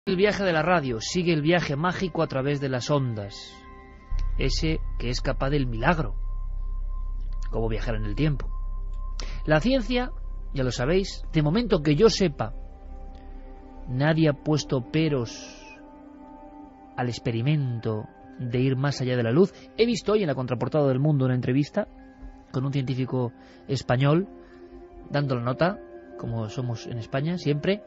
El viaje de la radio sigue el viaje mágico a través de las ondas, ese que es capaz del milagro, como viajar en el tiempo. La ciencia, ya lo sabéis, de momento que yo sepa, nadie ha puesto peros al experimento de ir más allá de la luz. He visto hoy en la contraportada del Mundo una entrevista con un científico español dando la nota, como somos en España siempre,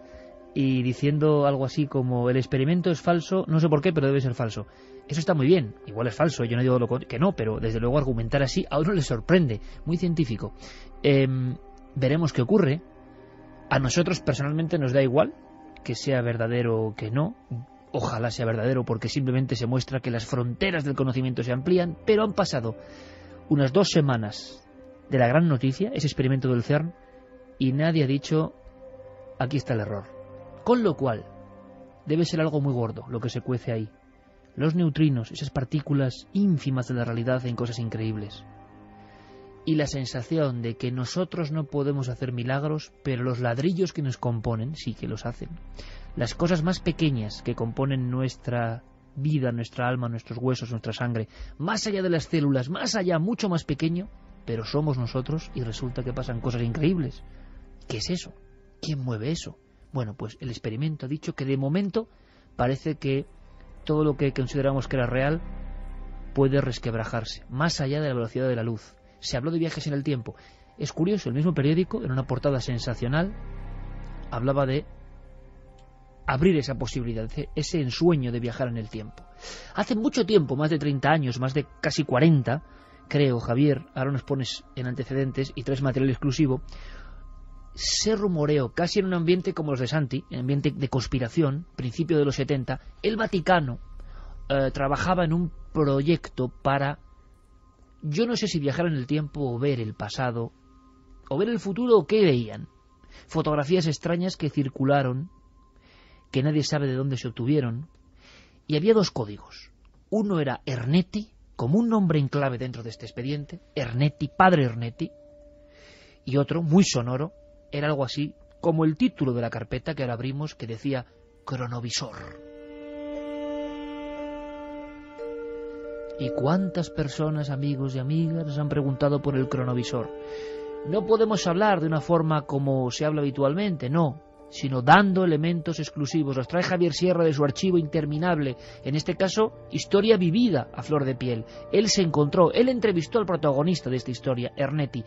y diciendo algo así como el experimento es falso, no sé por qué, pero debe ser falso. Eso está muy bien, igual es falso, yo no digo que no, pero desde luego argumentar así a uno le sorprende, muy científico. Veremos qué ocurre. A nosotros personalmente nos da igual que sea verdadero o que no. Ojalá sea verdadero, porque simplemente se muestra que las fronteras del conocimiento se amplían, pero han pasado unas 2 semanas de la gran noticia, ese experimento del CERN, y nadie ha dicho aquí está el error. Con lo cual, debe ser algo muy gordo lo que se cuece ahí. Los neutrinos, esas partículas ínfimas de la realidad, hacen cosas increíbles. Y la sensación de que nosotros no podemos hacer milagros, pero los ladrillos que nos componen sí que los hacen. Las cosas más pequeñas que componen nuestra vida, nuestra alma, nuestros huesos, nuestra sangre, más allá de las células, más allá, mucho más pequeño, pero somos nosotros y resulta que pasan cosas increíbles. ¿Qué es eso? ¿Quién mueve eso? Bueno, pues el experimento ha dicho que de momento parece que todo lo que consideramos que era real puede resquebrajarse, más allá de la velocidad de la luz. Se habló de viajes en el tiempo. Es curioso, el mismo periódico, en una portada sensacional, hablaba de abrir esa posibilidad, ese ensueño de viajar en el tiempo. Hace mucho tiempo, más de 30 años, más de casi 40, creo, Javier, ahora nos pones en antecedentes y traes material exclusivo, se rumoreó, casi en un ambiente como los de Santi, en ambiente de conspiración, principio de los 70, el Vaticano trabajaba en un proyecto para, yo no sé si viajar en el tiempo o ver el pasado, o ver el futuro, o qué veían. Fotografías extrañas que circularon, que nadie sabe de dónde se obtuvieron, y había 2 códigos. Uno era Ernetti, como un nombre en clave dentro de este expediente, Ernetti, padre Ernetti, y otro, muy sonoro, era algo así como el título de la carpeta que ahora abrimos, que decía cronovisor. ¿Y cuántas personas, amigos y amigas, nos han preguntado por el cronovisor? No podemos hablar de una forma como se habla habitualmente, no, sino dando elementos exclusivos. Los trae Javier Sierra de su archivo interminable, en este caso, historia vivida a flor de piel. Él se encontró, él entrevistó al protagonista de esta historia, Ernetti.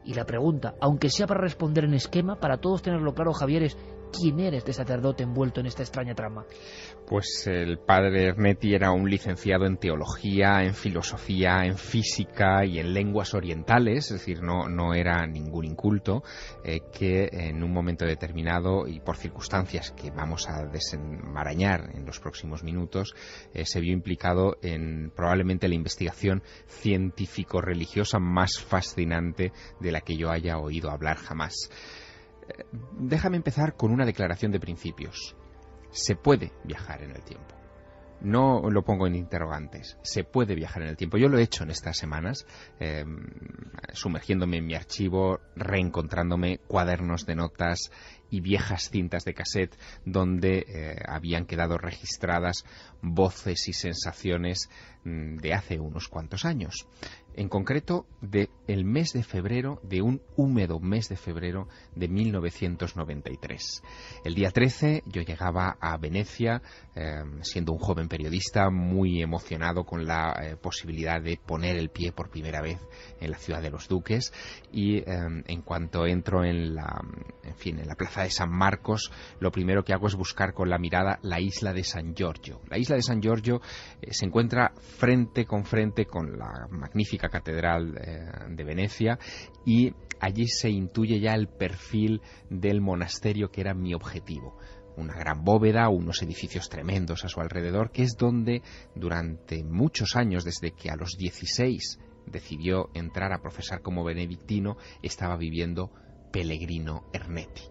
Y la pregunta, aunque sea para responder en esquema, para todos tenerlo claro, Javier, es ¿quién era este sacerdote envuelto en esta extraña trama? Pues el padre Ernetti era un licenciado en teología, en filosofía, en física y en lenguas orientales, es decir, no era ningún inculto, que en un momento determinado y por circunstancias que vamos a desenmarañar en los próximos minutos, se vio implicado en probablemente la investigación científico-religiosa más fascinante de la que yo haya oído hablar jamás. Déjame empezar con una declaración de principios. Se puede viajar en el tiempo. No lo pongo en interrogantes. Se puede viajar en el tiempo. Yo lo he hecho en estas semanas, sumergiéndome en mi archivo, reencontrándome cuadernos de notas y viejas cintas de cassette donde habían quedado registradas voces y sensaciones de hace unos cuantos años. En concreto, del mes de febrero, de un húmedo mes de febrero de 1993. El día 13 yo llegaba a Venecia, siendo un joven periodista muy emocionado con la posibilidad de poner el pie por primera vez en la ciudad de los Duques, y en cuanto entro en la plaza de San Marcos, lo primero que hago es buscar con la mirada la isla de San Giorgio. La isla de San Giorgio se encuentra frente con la magnífica catedral de Venecia, y allí se intuye ya el perfil del monasterio que era mi objetivo. Una gran bóveda, unos edificios tremendos a su alrededor, que es donde durante muchos años, desde que a los 16 decidió entrar a profesar como benedictino, estaba viviendo Pellegrino Ernetti.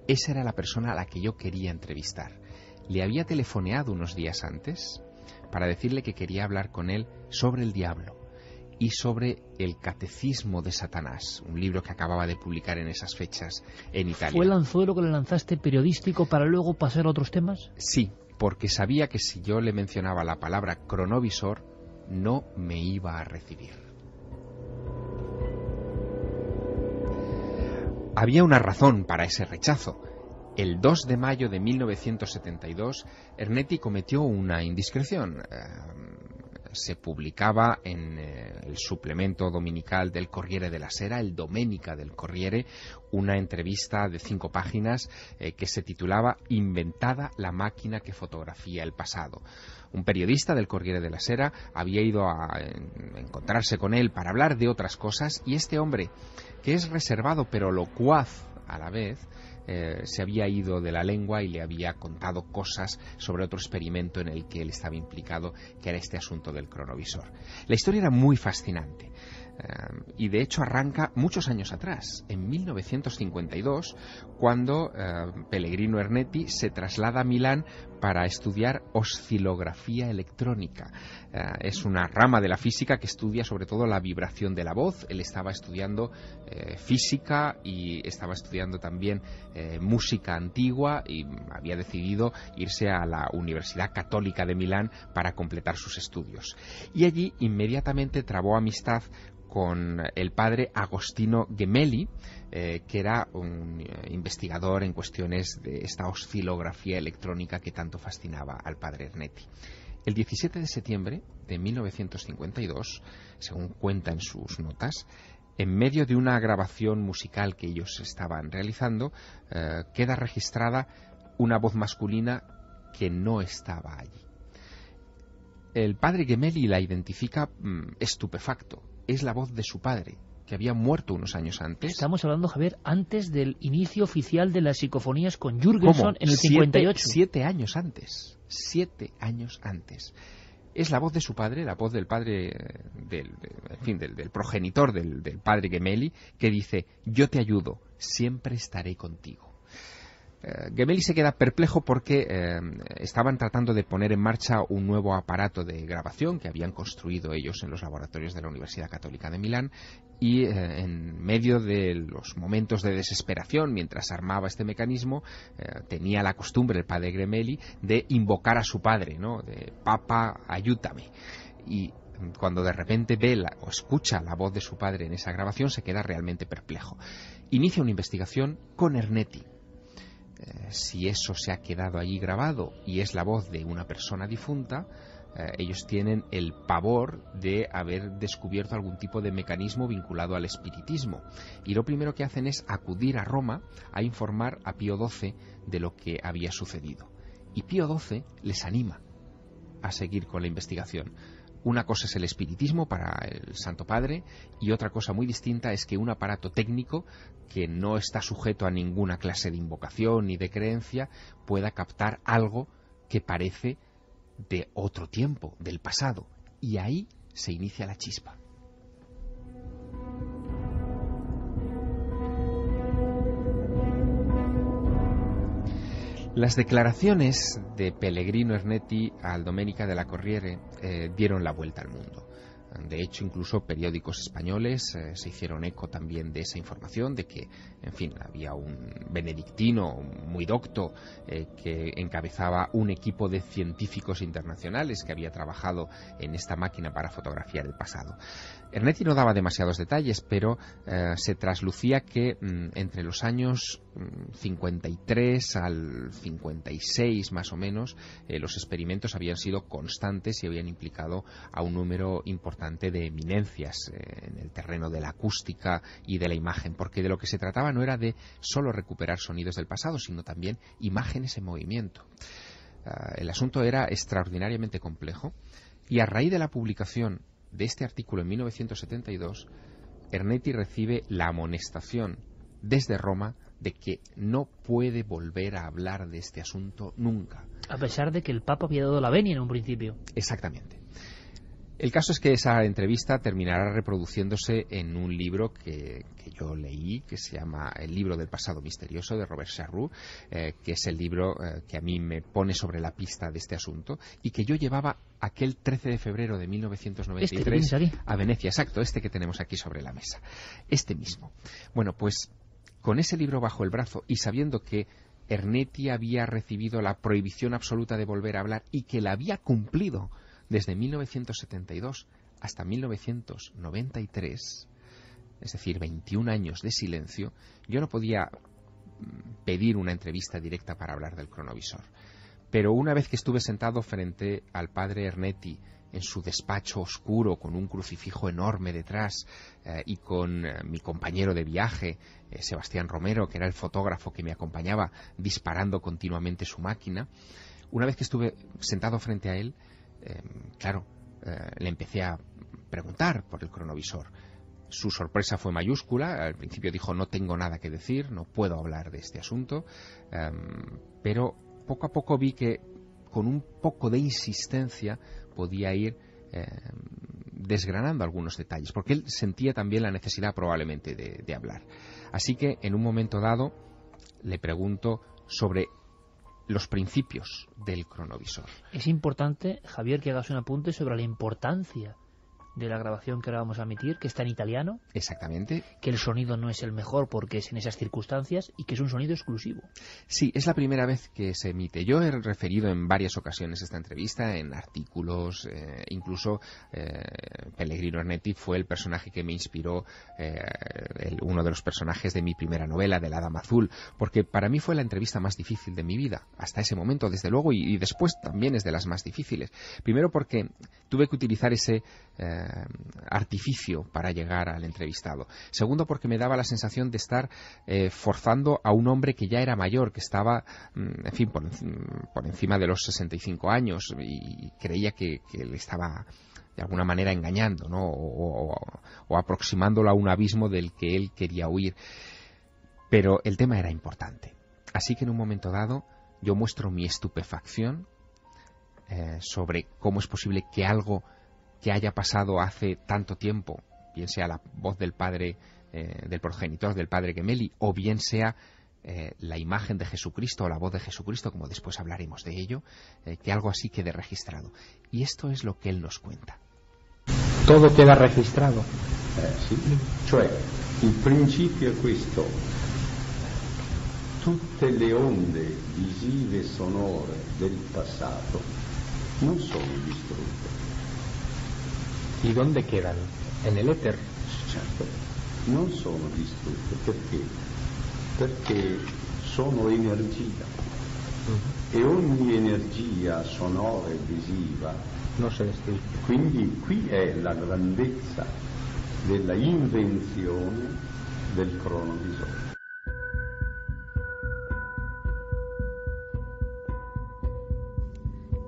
Esa era la persona a la que yo quería entrevistar. Le había telefoneado unos días antes para decirle que quería hablar con él sobre el diablo y sobre el Catecismo de Satanás, un libro que acababa de publicar en esas fechas en Italia. ¿Fue el anzuelo que le lanzaste periodístico para luego pasar a otros temas? Sí, porque sabía que si yo le mencionaba la palabra cronovisor, no me iba a recibir. Había una razón para ese rechazo. El 2 de mayo de 1972, Ernetti cometió una indiscreción. Se publicaba en el suplemento dominical del Corriere della Sera, el Domenica del Corriere, una entrevista de 5 páginas que se titulaba «Inventada la máquina que fotografía el pasado». Un periodista del Corriere della Sera había ido a encontrarse con él para hablar de otras cosas, y este hombre, que es reservado pero locuaz a la vez, se había ido de la lengua y le había contado cosas sobre otro experimento en el que él estaba implicado, que era este asunto del cronovisor. La historia era muy fascinante. Y de hecho arranca muchos años atrás, en 1952, cuando Pellegrino Ernetti se traslada a Milán para estudiar oscilografía electrónica. Es una rama de la física que estudia sobre todo la vibración de la voz. Él estaba estudiando física y estaba estudiando también música antigua, y había decidido irse a la Universidad Católica de Milán para completar sus estudios. Y allí inmediatamente trabó amistad con el padre Agostino Gemelli, que era un investigador en cuestiones de esta oscilografía electrónica que tanto fascinaba al padre Ernetti. El 17 de septiembre de 1952, según cuenta en sus notas, en medio de una grabación musical que ellos estaban realizando, queda registrada una voz masculina que no estaba allí. El padre Gemelli la identifica estupefacto. Es la voz de su padre, que había muerto unos años antes. Estamos hablando, Javier, antes del inicio oficial de las psicofonías con Jürgenson en el 58. 7 años antes. 7 años antes. Es la voz de su padre, la voz del padre, del progenitor del padre Gemelli, que dice: yo te ayudo, siempre estaré contigo. Gemelli se queda perplejo porque estaban tratando de poner en marcha un nuevo aparato de grabación que habían construido ellos en los laboratorios de la Universidad Católica de Milán, y en medio de los momentos de desesperación, mientras armaba este mecanismo, tenía la costumbre el padre Gemelli de invocar a su padre, ¿no? De «Papa, ayúdame». Y cuando de repente ve o escucha la voz de su padre en esa grabación, se queda realmente perplejo. Inicia una investigación con Ernetti. Si eso se ha quedado allí grabado y es la voz de una persona difunta, ellos tienen el pavor de haber descubierto algún tipo de mecanismo vinculado al espiritismo. Y lo primero que hacen es acudir a Roma a informar a Pío XII de lo que había sucedido. Y Pío XII les anima a seguir con la investigación. Una cosa es el espiritismo para el Santo Padre, y otra cosa muy distinta es que un aparato técnico que no está sujeto a ninguna clase de invocación ni de creencia pueda captar algo que parece de otro tiempo, del pasado. Y ahí se inicia la chispa. Las declaraciones de Pellegrino Ernetti al Domenica della Corriere dieron la vuelta al mundo. De hecho, incluso periódicos españoles se hicieron eco también de esa información, de que, en fin, había un benedictino muy docto que encabezaba un equipo de científicos internacionales que había trabajado en esta máquina para fotografiar el pasado. Ernetti no daba demasiados detalles, pero se traslucía que entre los años 53 al 56 más o menos, los experimentos habían sido constantes y habían implicado a un número importante de eminencias en el terreno de la acústica y de la imagen, porque de lo que se trataba no era de solo recuperar sonidos del pasado, sino también imágenes en movimiento. El asunto era extraordinariamente complejo, y a raíz de la publicación de este artículo en 1972, Ernetti recibe la amonestación desde Roma de que no puede volver a hablar de este asunto nunca. A pesar de que el Papa había dado la venia en un principio. Exactamente. El caso es que esa entrevista terminará reproduciéndose en un libro que yo leí, que se llama El libro del pasado misterioso, de Robert Charroux, que es el libro que a mí me pone sobre la pista de este asunto, y que yo llevaba aquel 13 de febrero de 1993 a Venecia. Exacto, este que tenemos aquí sobre la mesa. Este mismo. Bueno, pues con ese libro bajo el brazo y sabiendo que Ernetti había recibido la prohibición absoluta de volver a hablar y que la había cumplido desde 1972 hasta 1993, es decir, 21 años de silencio, yo no podía pedir una entrevista directa para hablar del cronovisor. Pero una vez que estuve sentado frente al padre Ernetti en su despacho oscuro, con un crucifijo enorme detrás, y con mi compañero de viaje, Sebastián Romero, que era el fotógrafo que me acompañaba, disparando continuamente su máquina, una vez que estuve sentado frente a él, le empecé a preguntar por el cronovisor. Su sorpresa fue mayúscula. Al principio dijo: no tengo nada que decir, no puedo hablar de este asunto, pero poco a poco vi que con un poco de insistencia podía ir desgranando algunos detalles, porque él sentía también la necesidad probablemente de hablar. Así que en un momento dado le pregunto sobre los principios del cronovisor. Es importante, Javier, que hagas un apunte sobre la importancia de la grabación que ahora vamos a emitir, que está en italiano. Exactamente. Que el sonido no es el mejor porque es en esas circunstancias y que es un sonido exclusivo. Sí, es la primera vez que se emite. Yo he referido en varias ocasiones esta entrevista, en artículos, incluso Pellegrino Ernetti fue el personaje que me inspiró, uno de los personajes de mi primera novela, de La Dama Azul, porque para mí fue la entrevista más difícil de mi vida, hasta ese momento, desde luego, y después también es de las más difíciles. Primero porque tuve que utilizar ese artificio para llegar al entrevistado. Segundo, porque me daba la sensación de estar forzando a un hombre que ya era mayor, que estaba, en fin, por encima de los 65 años, y creía que le estaba de alguna manera engañando, ¿no? o aproximándolo a un abismo del que él quería huir. Pero el tema era importante. Así que en un momento dado yo muestro mi estupefacción sobre cómo es posible que algo que haya pasado hace tanto tiempo, bien sea la voz del padre, del progenitor del padre Gemelli, o bien sea la imagen de Jesucristo o la voz de Jesucristo, como después hablaremos de ello, que algo así quede registrado. Y esto es lo que él nos cuenta. Todo queda registrado. Sì. Cioè, il principio è questo: tutte le onde visive e sonore del passato non sono distrutte. ¿Y dónde quedan? ¿En el éter? Certo, non sono distrutte. Perché? Perché sono energia. E ogni energia sonora e visiva No se destruye. Quindi qui è la grandezza della invenzione del cronovisore.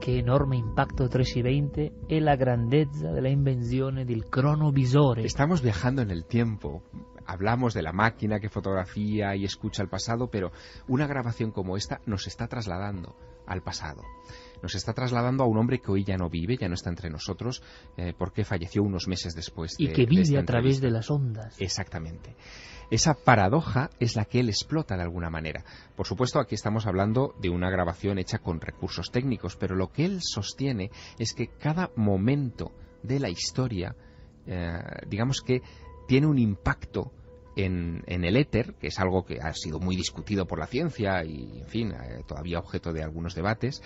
Che enorme impacto 3 y 20 e la grandezza della invenzione del cronovisore. Estamos viajando en el tiempo. Hablamos de la máquina que fotografía y escucha el pasado, pero una grabación como esta nos está trasladando al pasado. Nos está trasladando a un hombre que hoy ya no vive, ya no está entre nosotros, porque falleció unos meses después y que vive esta a través entrevista. de las ondas. Exactamente. Esa paradoja es la que él explota de alguna manera. Por supuesto, aquí estamos hablando de una grabación hecha con recursos técnicos, pero lo que él sostiene es que cada momento de la historia, digamos que tiene un impacto en el éter, que es algo que ha sido muy discutido por la ciencia y, en fin, todavía objeto de algunos debates,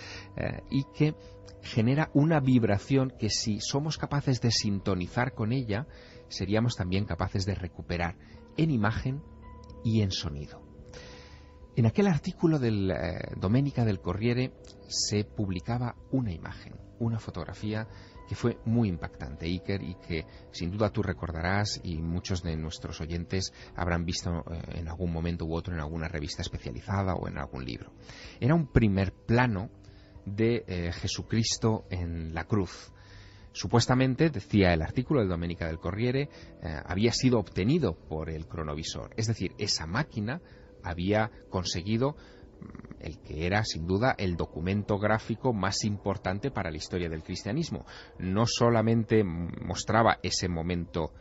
y que genera una vibración que, si somos capaces de sintonizar con ella, seríamos también capaces de recuperar en imagen y en sonido. En aquel artículo del Domenica del Corriere se publicaba una imagen, una fotografía que fue muy impactante, Iker, y que sin duda tú recordarás y muchos de nuestros oyentes habrán visto en algún momento u otro en alguna revista especializada o en algún libro. Era un primer plano de Jesucristo en la cruz. Supuestamente, decía el artículo del Domenica del Corriere, había sido obtenido por el cronovisor. Es decir, esa máquina había conseguido el que era, sin duda, el documento gráfico más importante para la historia del cristianismo. No solamente mostraba ese momento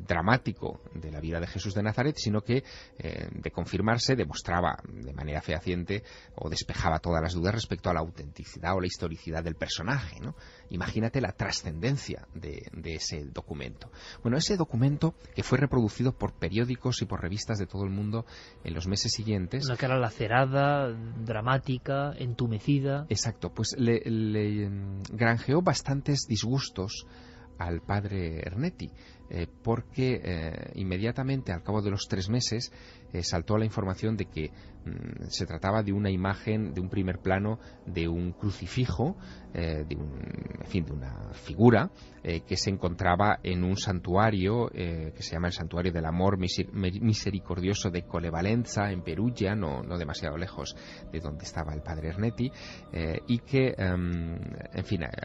dramático de la vida de Jesús de Nazaret, sino que, de confirmarse, demostraba de manera fehaciente o despejaba todas las dudas respecto a la autenticidad o la historicidad del personaje, ¿no? Imagínate la trascendencia de ese documento. Bueno, ese documento, que fue reproducido por periódicos y por revistas de todo el mundo en los meses siguientes. Una cara lacerada, dramática, entumecida. Exacto, pues le granjeó bastantes disgustos al padre Ernetti, porque inmediatamente, al cabo de los 3 meses, saltó la información de que se trataba de una imagen, de un primer plano, de un crucifijo, de una figura que se encontraba en un santuario que se llama el Santuario del Amor Misericordioso de Colevalenza, en Perugia, no demasiado lejos de donde estaba el padre Ernetti, y que,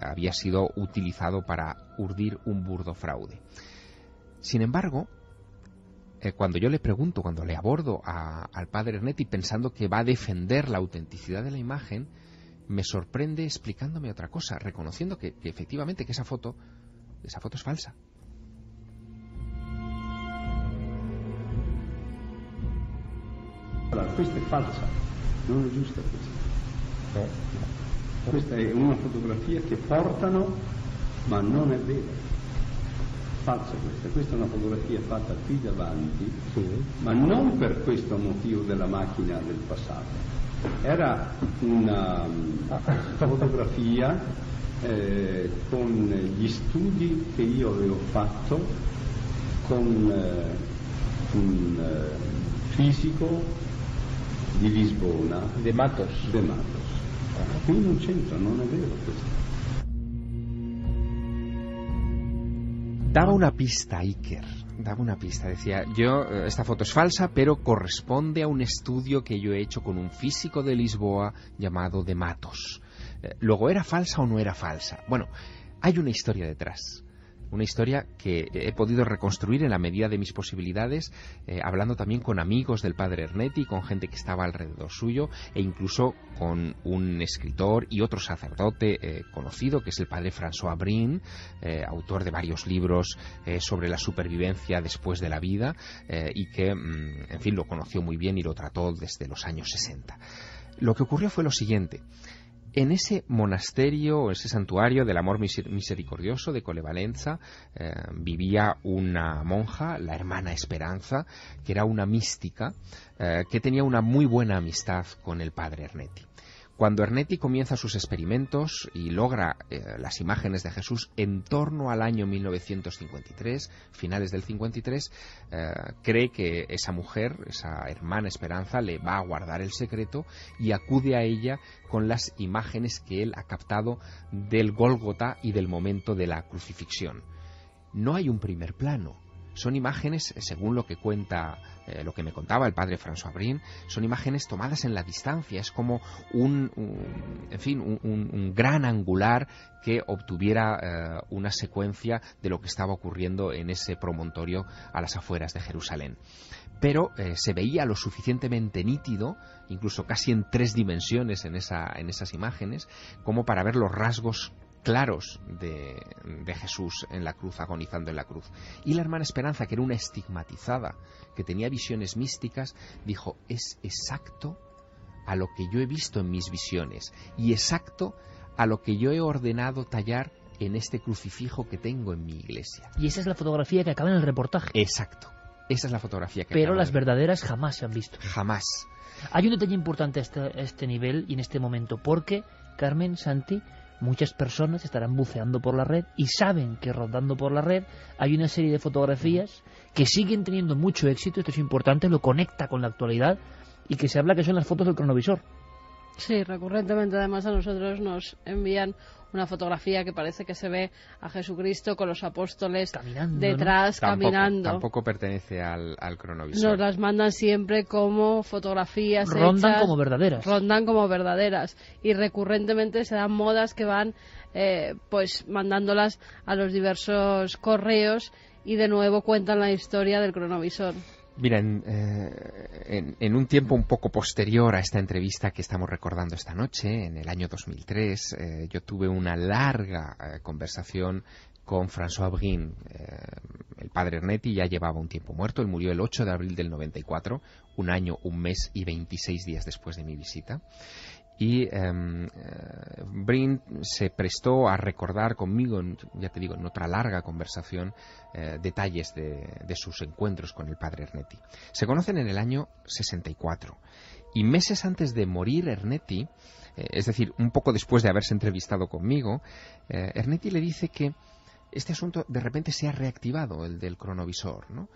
había sido utilizado para urdir un burdo fraude. Sin embargo, cuando yo le pregunto, cuando le abordo al padre Ernetti pensando que va a defender la autenticidad de la imagen, me sorprende explicándome otra cosa, reconociendo que efectivamente que esa foto es falsa. Allora, questa è falsa, non è giusta questa. Questa è una fotografia che portano, ma non è vera. Falsa questa è una fotografia fatta qui davanti, ma non per questo motivo della macchina del passato. Era una fotografia con gli studi che io avevo fatto con un fisico di Lisbona, De Matos. Qui non c'entra, non è vero questo. Daba una pista, Iker, decía, esta foto es falsa, pero corresponde a un estudio que yo he hecho con un físico de Lisboa llamado De Matos. Luego, ¿era falsa o no era falsa? Bueno, hay una historia detrás. Una historia que he podido reconstruir en la medida de mis posibilidades, hablando también con amigos del padre Ernetti, con gente que estaba alrededor suyo, e incluso con un escritor y otro sacerdote conocido, que es el padre François Brin, autor de varios libros sobre la supervivencia después de la vida, y que, lo conoció muy bien y lo trató desde los años 60. Lo que ocurrió fue lo siguiente. En ese monasterio, ese santuario del amor misericordioso de Colevalenza, vivía una monja, la hermana Esperanza, que era una mística, que tenía una muy buena amistad con el padre Ernetti. Cuando Ernetti comienza sus experimentos y logra las imágenes de Jesús en torno al año 1953, finales del 53, cree que esa mujer, esa hermana Esperanza, le va a guardar el secreto y acude a ella con las imágenes que él ha captado del Gólgota y del momento de la crucifixión. No hay un primer plano. Son imágenes, según lo que me contaba el padre François Brin, son imágenes tomadas en la distancia. Es como un gran angular que obtuviera una secuencia de lo que estaba ocurriendo en ese promontorio a las afueras de Jerusalén. Pero se veía lo suficientemente nítido, incluso casi en 3 dimensiones en esas imágenes, como para ver los rasgos claros de Jesús en la cruz, agonizando en la cruz. Y la hermana Esperanza, que era una estigmatizada, que tenía visiones místicas, dijo, es exacto a lo que yo he visto en mis visiones y exacto a lo que yo he ordenado tallar en este crucifijo que tengo en mi iglesia. Y esa es la fotografía que acaba en el reportaje. Exacto, esa es la fotografía que Pero las verdaderas jamás se han visto. Jamás. Hay un detalle importante a este nivel y en este momento, porque, Carmen, Santi, muchas personas estarán buceando por la red y saben que rodando por la red hay una serie de fotografías que siguen teniendo mucho éxito, esto es importante, lo conecta con la actualidad, y que se habla que son las fotos del cronovisor. Sí, recurrentemente además a nosotros nos envían una fotografía que parece que se ve a Jesucristo con los apóstoles caminando, detrás, ¿no? caminando. Tampoco pertenece al cronovisor. Nos las mandan siempre como fotografías Rondan hechas, como verdaderas. Rondan como verdaderas. Y recurrentemente se dan modas que van mandándolas a los diversos correos y de nuevo cuentan la historia del cronovisor. Mira, en un tiempo un poco posterior a esta entrevista que estamos recordando esta noche, en el año 2003, yo tuve una larga conversación con François Brin. El padre Ernetti ya llevaba un tiempo muerto. Él murió el 8 de abril del 94, un año, un mes y 26 días después de mi visita. Y Brin se prestó a recordar conmigo, ya te digo, en otra larga conversación, detalles de sus encuentros con el padre Ernetti. Se conocen en el año 64 y meses antes de morir Ernetti, es decir, un poco después de haberse entrevistado conmigo, Ernetti le dice que este asunto de repente se ha reactivado, el del cronovisor, ¿no?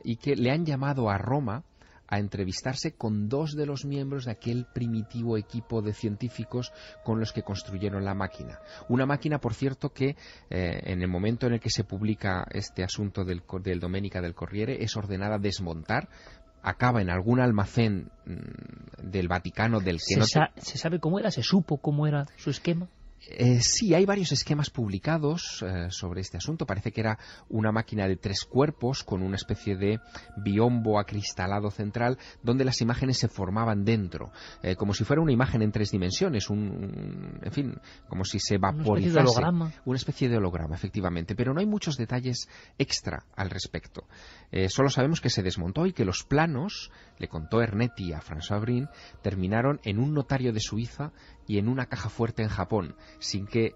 Y que le han llamado a Roma a entrevistarse con 2 de los miembros de aquel primitivo equipo de científicos con los que construyeron la máquina. Una máquina, por cierto, que en el momento en el que se publica este asunto del Domenica del Corriere es ordenada desmontar, acaba en algún almacén del Vaticano del que ¿Se sabe cómo era? ¿Se supo cómo era su esquema? Sí, hay varios esquemas publicados sobre este asunto. Parece que era una máquina de 3 cuerpos con una especie de biombo acristalado central donde las imágenes se formaban dentro, como si fuera una imagen en 3 dimensiones, en fin, como si se vaporizase. Una especie de holograma. Una especie de holograma, efectivamente, pero no hay muchos detalles extra al respecto. Solo sabemos que se desmontó y que los planos, le contó Ernetti a François Brin, terminaron en un notario de Suiza y en una caja fuerte en Japón, sin que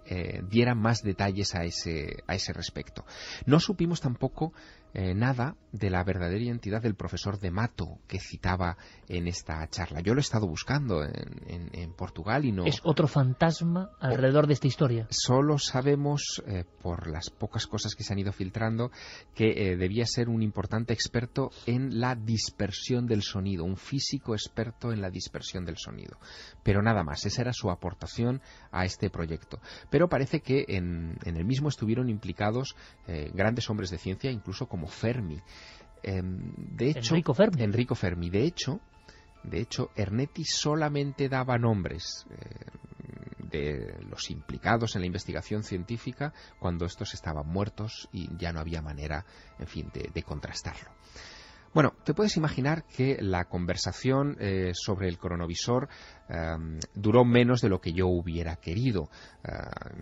dieran más detalles a ese respecto. No supimos tampoco nada de la verdadera identidad del profesor de Mato que citaba en esta charla. Yo lo he estado buscando en Portugal y no... ¿Es otro fantasma alrededor de esta historia? Solo sabemos, por las pocas cosas que se han ido filtrando, que debía ser un importante experto en la dispersión del sonido, un físico experto en la dispersión del sonido. Pero nada más, esa era su aportación a este proyecto. Pero parece que en el mismo estuvieron implicados grandes hombres de ciencia, incluso como Fermi. De hecho, Enrico Fermi. De hecho, Ernetti solamente daba nombres de los implicados en la investigación científica cuando estos estaban muertos y ya no había manera, en fin, de contrastarlo. Bueno, te puedes imaginar que la conversación sobre el cronovisor duró menos de lo que yo hubiera querido.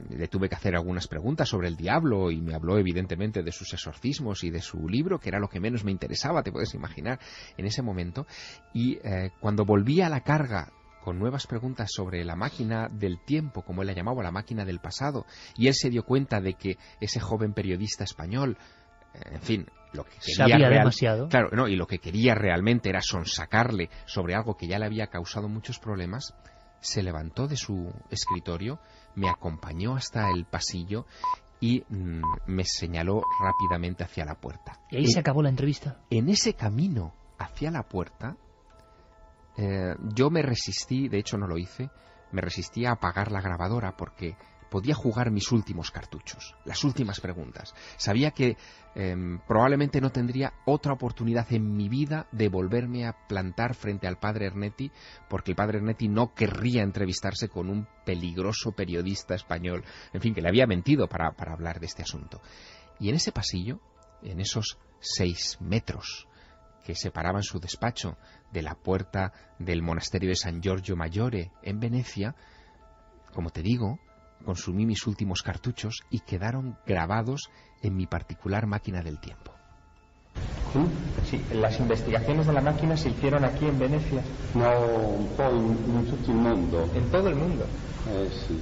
Le tuve que hacer algunas preguntas sobre el diablo y me habló evidentemente de sus exorcismos y de su libro, que era lo que menos me interesaba, te puedes imaginar, en ese momento. Y cuando volví a la carga con nuevas preguntas sobre la máquina del tiempo, como él la llamaba, la máquina del pasado, y él se dio cuenta de que ese joven periodista español, en fin, lo que quería demasiado. Claro, no, y lo que quería realmente era sonsacarle sobre algo que ya le había causado muchos problemas, se levantó de su escritorio, me acompañó hasta el pasillo y me señaló rápidamente hacia la puerta. ¿Y ahí se acabó la entrevista? En ese camino hacia la puerta, yo me resistí, de hecho no lo hice, me resistí a apagar la grabadora porque podía jugar mis últimos cartuchos, las últimas preguntas. Sabía que probablemente no tendría otra oportunidad en mi vida de volverme a plantar frente al padre Ernetti, porque el padre Ernetti no querría entrevistarse con un peligroso periodista español, en fin, que le había mentido para hablar de este asunto. Y en ese pasillo, en esos 6 metros que separaban su despacho de la puerta del monasterio de San Giorgio Maggiore en Venecia, como te digo, consumí mis últimos cartuchos y quedaron grabados en mi particular máquina del tiempo. Sí, las investigaciones de la máquina se hicieron aquí en Venecia. No, un po' in tutto il mondo. En todo el mundo. Sì.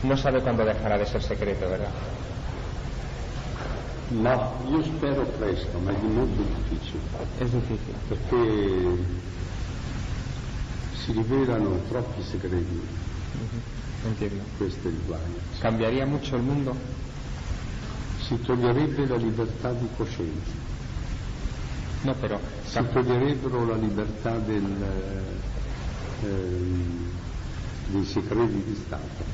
No sabe cuándo dejará de ser secreto, ¿verdad? No, io spero presto, ma è molto difficile. Es difícil. Perché si rivelano troppi segreti. Entiendo. Questo è il guaio. ¿Cambiaría mucho el mundo? Si toglierebbe la libertà di coscienza. No, pero... Si toglierebbero la libertà dei segreti di Stato.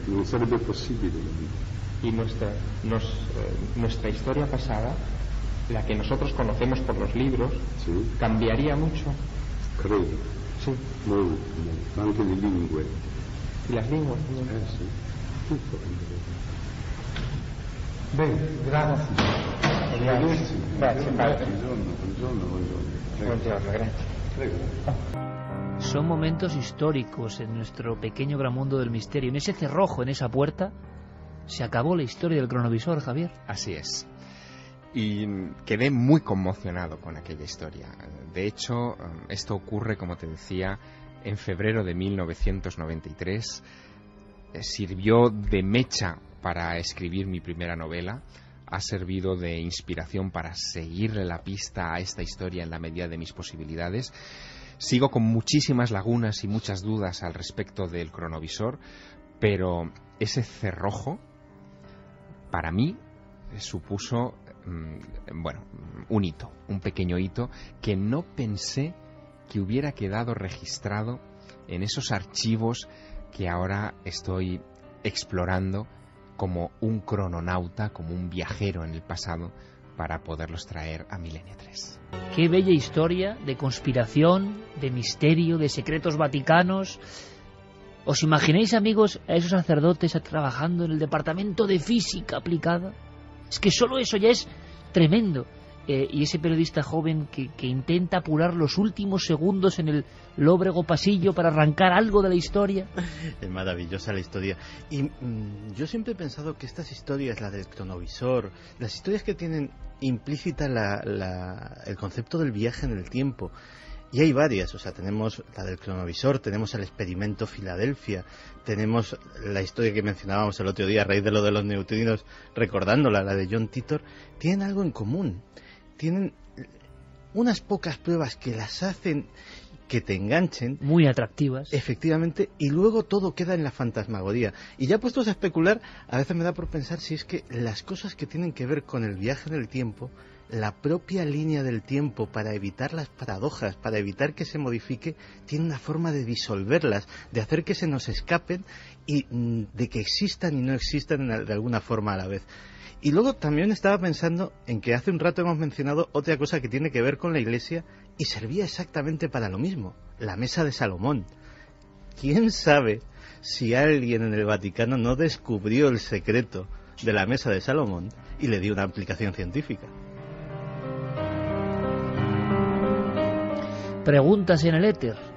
Non sarebbe possibile la vita. Y nuestra historia pasada, la que nosotros conocemos por los libros, Sí. ¿cambiaría mucho? Credo. Sí. Molto, anche le lingue. ¿Y las lenguas? Sì. Tutto cambierebbe. Bene, grazie. Grazie, padre. Buongiorno. Buongiorno, grazie. Prego. Son momentos históricos en nuestro pequeño gran mundo del misterio. En ese cerrojo, en esa puerta, se acabó la historia del cronovisor, Javier. Así es. Y quedé muy conmocionado con aquella historia. De hecho, esto ocurre, como te decía, en febrero de 1993. Sirvió de mecha para escribir mi primera novela. Ha servido de inspiración para seguirle la pista a esta historia en la medida de mis posibilidades. Sigo con muchísimas lagunas y muchas dudas al respecto del cronovisor, pero ese cerrojo, para mí, supuso, un hito, un pequeño hito que no pensé que hubiera quedado registrado en esos archivos que ahora estoy explorando como un crononauta, como un viajero en el pasado, para poderlos traer a Milenio 3. Qué bella historia de conspiración, de misterio, de secretos vaticanos. ¿Os imagináis, amigos, a esos sacerdotes trabajando en el departamento de física aplicada? Es que solo eso ya es tremendo. Y ese periodista joven que intenta apurar los últimos segundos en el lóbrego pasillo para arrancar algo de la historia. Es maravillosa la historia. Y yo siempre he pensado que estas historias, la del cronovisor, las historias que tienen implícita el concepto del viaje en el tiempo, y hay varias, o sea, tenemos la del cronovisor, tenemos el experimento Filadelfia, tenemos la historia que mencionábamos el otro día a raíz de lo de los neutrinos, recordándola, la de John Titor. Tienen algo en común. Tienen unas pocas pruebas que las hacen que te enganchen. Muy atractivas. Efectivamente, y luego todo queda en la fantasmagoría. Y ya puestos a especular, a veces me da por pensar si es que las cosas que tienen que ver con el viaje en el tiempo, la propia línea del tiempo, para evitar las paradojas, para evitar que se modifique, tiene una forma de disolverlas, de hacer que se nos escapen y de que existan y no existan de alguna forma a la vez. Y luego también estaba pensando en que hace un rato hemos mencionado otra cosa que tiene que ver con la Iglesia y servía exactamente para lo mismo, la mesa de Salomón. ¿Quién sabe si alguien en el Vaticano no descubrió el secreto de la mesa de Salomón y le dio una aplicación científica? Preguntas en el éter.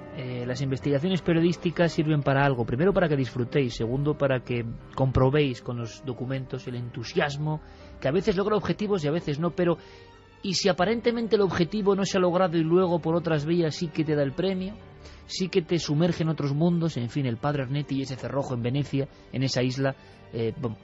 Las investigaciones periodísticas sirven para algo. Primero, para que disfrutéis. Segundo, para que comprobéis con los documentos el entusiasmo, que a veces logra objetivos y a veces no, pero ¿y si aparentemente el objetivo no se ha logrado y luego por otras vías sí que te da el premio? Sí que te sumerge en otros mundos. En fin, el padre Arnetti y ese cerrojo en Venecia, en esa isla,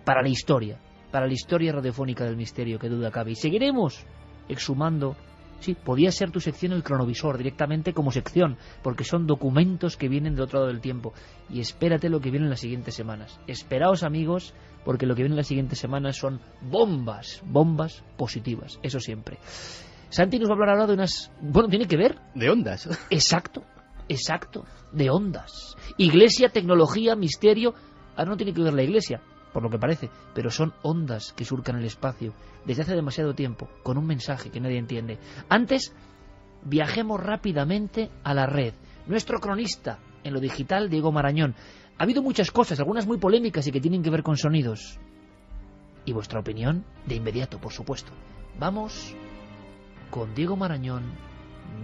para la historia radiofónica del misterio, que duda cabe. Y seguiremos exhumando. Sí, podía ser tu sección el cronovisor directamente como sección, porque son documentos que vienen del otro lado del tiempo. Y espérate lo que viene en las siguientes semanas. Esperaos, amigos, porque lo que viene en las siguientes semanas son bombas positivas, eso siempre. Santi nos va a hablar ahora de unas... Bueno, tiene que ver... De ondas. Exacto, de ondas. Iglesia, tecnología, misterio... Ahora no tiene que ver la Iglesia, por lo que parece, pero son ondas que surcan el espacio desde hace demasiado tiempo, con un mensaje que nadie entiende. Antes, viajemos rápidamente a la red. Nuestro cronista en lo digital, Diego Marañón. Ha habido muchas cosas, algunas muy polémicas y que tienen que ver con sonidos. Y vuestra opinión, de inmediato, por supuesto. Vamos con Diego Marañón.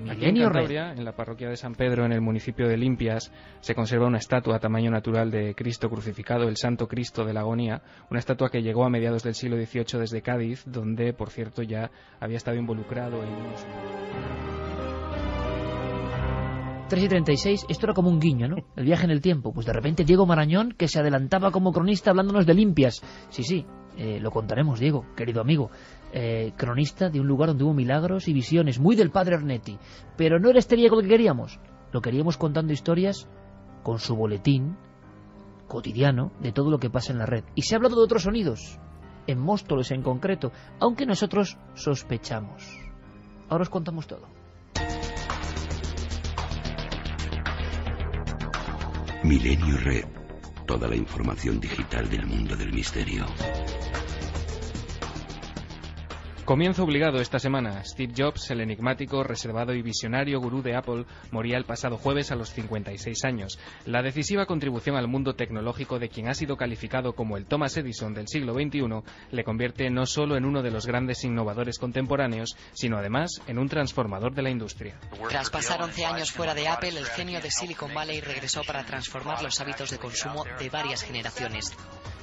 Aquí en Cantabria, en la parroquia de San Pedro, en el municipio de Limpias, se conserva una estatua a tamaño natural de Cristo crucificado, el Santo Cristo de la Agonía, una estatua que llegó a mediados del siglo XVIII desde Cádiz, donde, por cierto, ya había estado involucrado en unos... 3:36, esto era como un guiño, ¿no? El viaje en el tiempo. Pues de repente Diego Marañón, que se adelantaba como cronista hablándonos de Limpias. Sí, lo contaremos, Diego, querido amigo. Cronista de un lugar donde hubo milagros y visiones, muy del padre Arnetti. Pero no era este Diego lo que queríamos. Lo queríamos contando historias con su boletín cotidiano de todo lo que pasa en la red. Y se ha hablado de otros sonidos, en Móstoles en concreto, aunque nosotros sospechamos. Ahora os contamos todo. Milenio Red, toda la información digital del mundo del misterio. Comienzo obligado esta semana. Steve Jobs, el enigmático, reservado y visionario gurú de Apple, moría el pasado jueves a los 56 años. La decisiva contribución al mundo tecnológico de quien ha sido calificado como el Thomas Edison del siglo XXI le convierte no solo en uno de los grandes innovadores contemporáneos, sino además en un transformador de la industria. Tras pasar 11 años fuera de Apple, el genio de Silicon Valley regresó para transformar los hábitos de consumo de varias generaciones.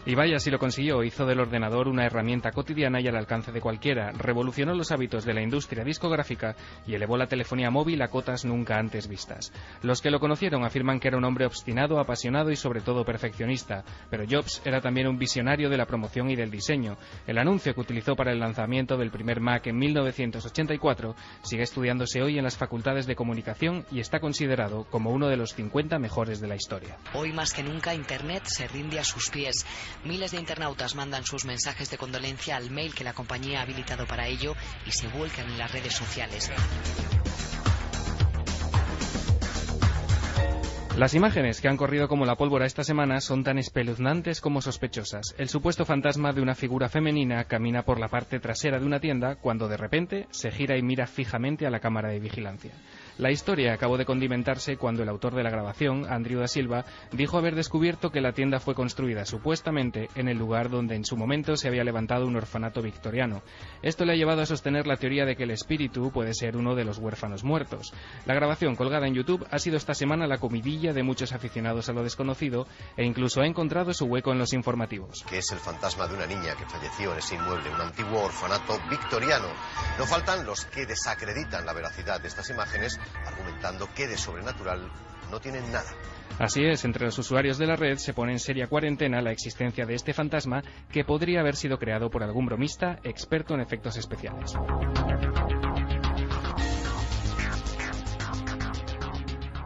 Y vaya si lo consiguió, hizo del ordenador una herramienta cotidiana y al alcance de cualquiera, revolucionó los hábitos de la industria discográfica y elevó la telefonía móvil a cotas nunca antes vistas. Los que lo conocieron afirman que era un hombre obstinado, apasionado y sobre todo perfeccionista, pero Jobs era también un visionario de la promoción y del diseño. El anuncio que utilizó para el lanzamiento del primer Mac en 1984 sigue estudiándose hoy en las facultades de comunicación y está considerado como uno de los 50 mejores de la historia. Hoy más que nunca Internet se rinde a sus pies. Miles de internautas mandan sus mensajes de condolencia al mail que la compañía ha habilitado para ello y se vuelcan en las redes sociales. Las imágenes que han corrido como la pólvora esta semana son tan espeluznantes como sospechosas. El supuesto fantasma de una figura femenina camina por la parte trasera de una tienda cuando de repente se gira y mira fijamente a la cámara de vigilancia. La historia acabó de condimentarse cuando el autor de la grabación, Andrew da Silva, dijo haber descubierto que la tienda fue construida supuestamente en el lugar donde en su momento se había levantado un orfanato victoriano. Esto le ha llevado a sostener la teoría de que el espíritu puede ser uno de los huérfanos muertos. La grabación colgada en YouTube ha sido esta semana la comidilla de muchos aficionados a lo desconocido e incluso ha encontrado su hueco en los informativos. Que es el fantasma de una niña que falleció en ese inmueble, un antiguo orfanato victoriano. No faltan los que desacreditan la veracidad de estas imágenes, argumentando que de sobrenatural no tienen nada. Así es, entre los usuarios de la red se pone en seria cuarentena la existencia de este fantasma que podría haber sido creado por algún bromista experto en efectos especiales.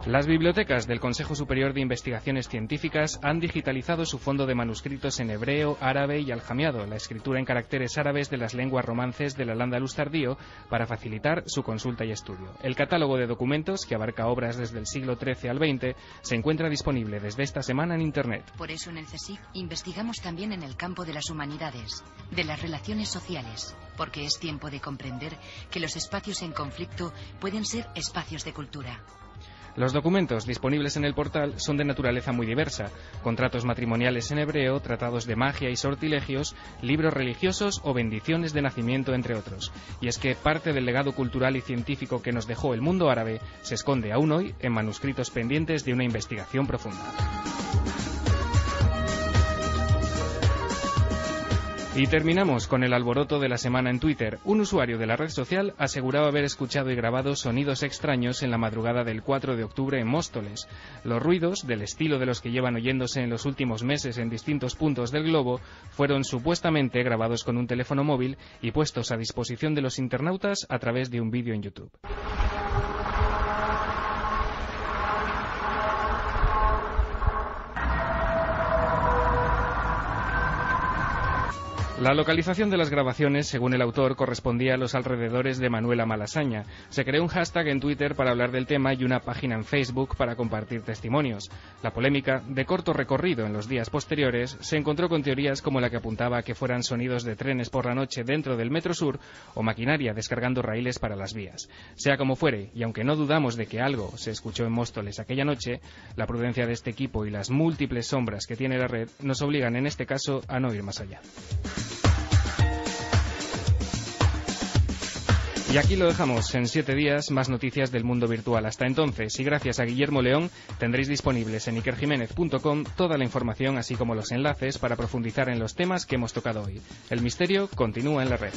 Las bibliotecas del Consejo Superior de Investigaciones Científicas han digitalizado su fondo de manuscritos en hebreo, árabe y aljamiado, la escritura en caracteres árabes de las lenguas romances del al-Ándalus tardío, para facilitar su consulta y estudio. El catálogo de documentos, que abarca obras desde el siglo XIII al XX, se encuentra disponible desde esta semana en Internet. Por eso en el CSIC investigamos también en el campo de las humanidades, de las relaciones sociales, porque es tiempo de comprender que los espacios en conflicto pueden ser espacios de cultura. Los documentos disponibles en el portal son de naturaleza muy diversa: contratos matrimoniales en hebreo, tratados de magia y sortilegios, libros religiosos o bendiciones de nacimiento, entre otros. Y es que parte del legado cultural y científico que nos dejó el mundo árabe se esconde aún hoy en manuscritos pendientes de una investigación profunda. Y terminamos con el alboroto de la semana en Twitter. Un usuario de la red social aseguraba haber escuchado y grabado sonidos extraños en la madrugada del 4 de octubre en Móstoles. Los ruidos, del estilo de los que llevan oyéndose en los últimos meses en distintos puntos del globo, fueron supuestamente grabados con un teléfono móvil y puestos a disposición de los internautas a través de un vídeo en YouTube. La localización de las grabaciones, según el autor, correspondía a los alrededores de Manuela Malasaña. Se creó un hashtag en Twitter para hablar del tema y una página en Facebook para compartir testimonios. La polémica, de corto recorrido en los días posteriores, se encontró con teorías como la que apuntaba a que fueran sonidos de trenes por la noche dentro del Metro Sur o maquinaria descargando raíles para las vías. Sea como fuere, y aunque no dudamos de que algo se escuchó en Móstoles aquella noche, la prudencia de este equipo y las múltiples sombras que tiene la red nos obligan en este caso a no ir más allá. Y aquí lo dejamos. En 7 días, más noticias del mundo virtual. Hasta entonces, y gracias a Guillermo León, tendréis disponibles en ikerjimenez.com toda la información, así como los enlaces para profundizar en los temas que hemos tocado hoy. El misterio continúa en la red.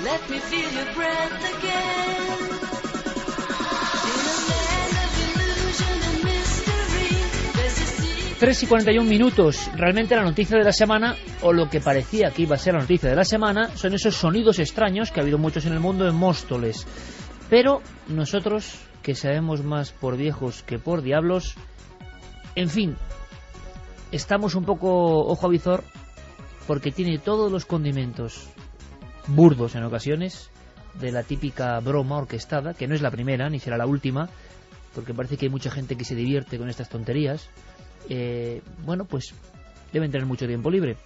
Let me feel your breath again. 3 y 41 minutos. Realmente la noticia de la semana, o lo que parecía que iba a ser la noticia de la semana, son esos sonidos extraños, que ha habido muchos en el mundo, en Móstoles. Pero nosotros, que sabemos más por viejos que por diablos, en fin, estamos un poco ojo a visor, porque tiene todos los condimentos, burdos en ocasiones, de la típica broma orquestada, que no es la primera ni será la última, porque parece que hay mucha gente que se divierte con estas tonterías. Bueno, pues deben tener mucho tiempo libre.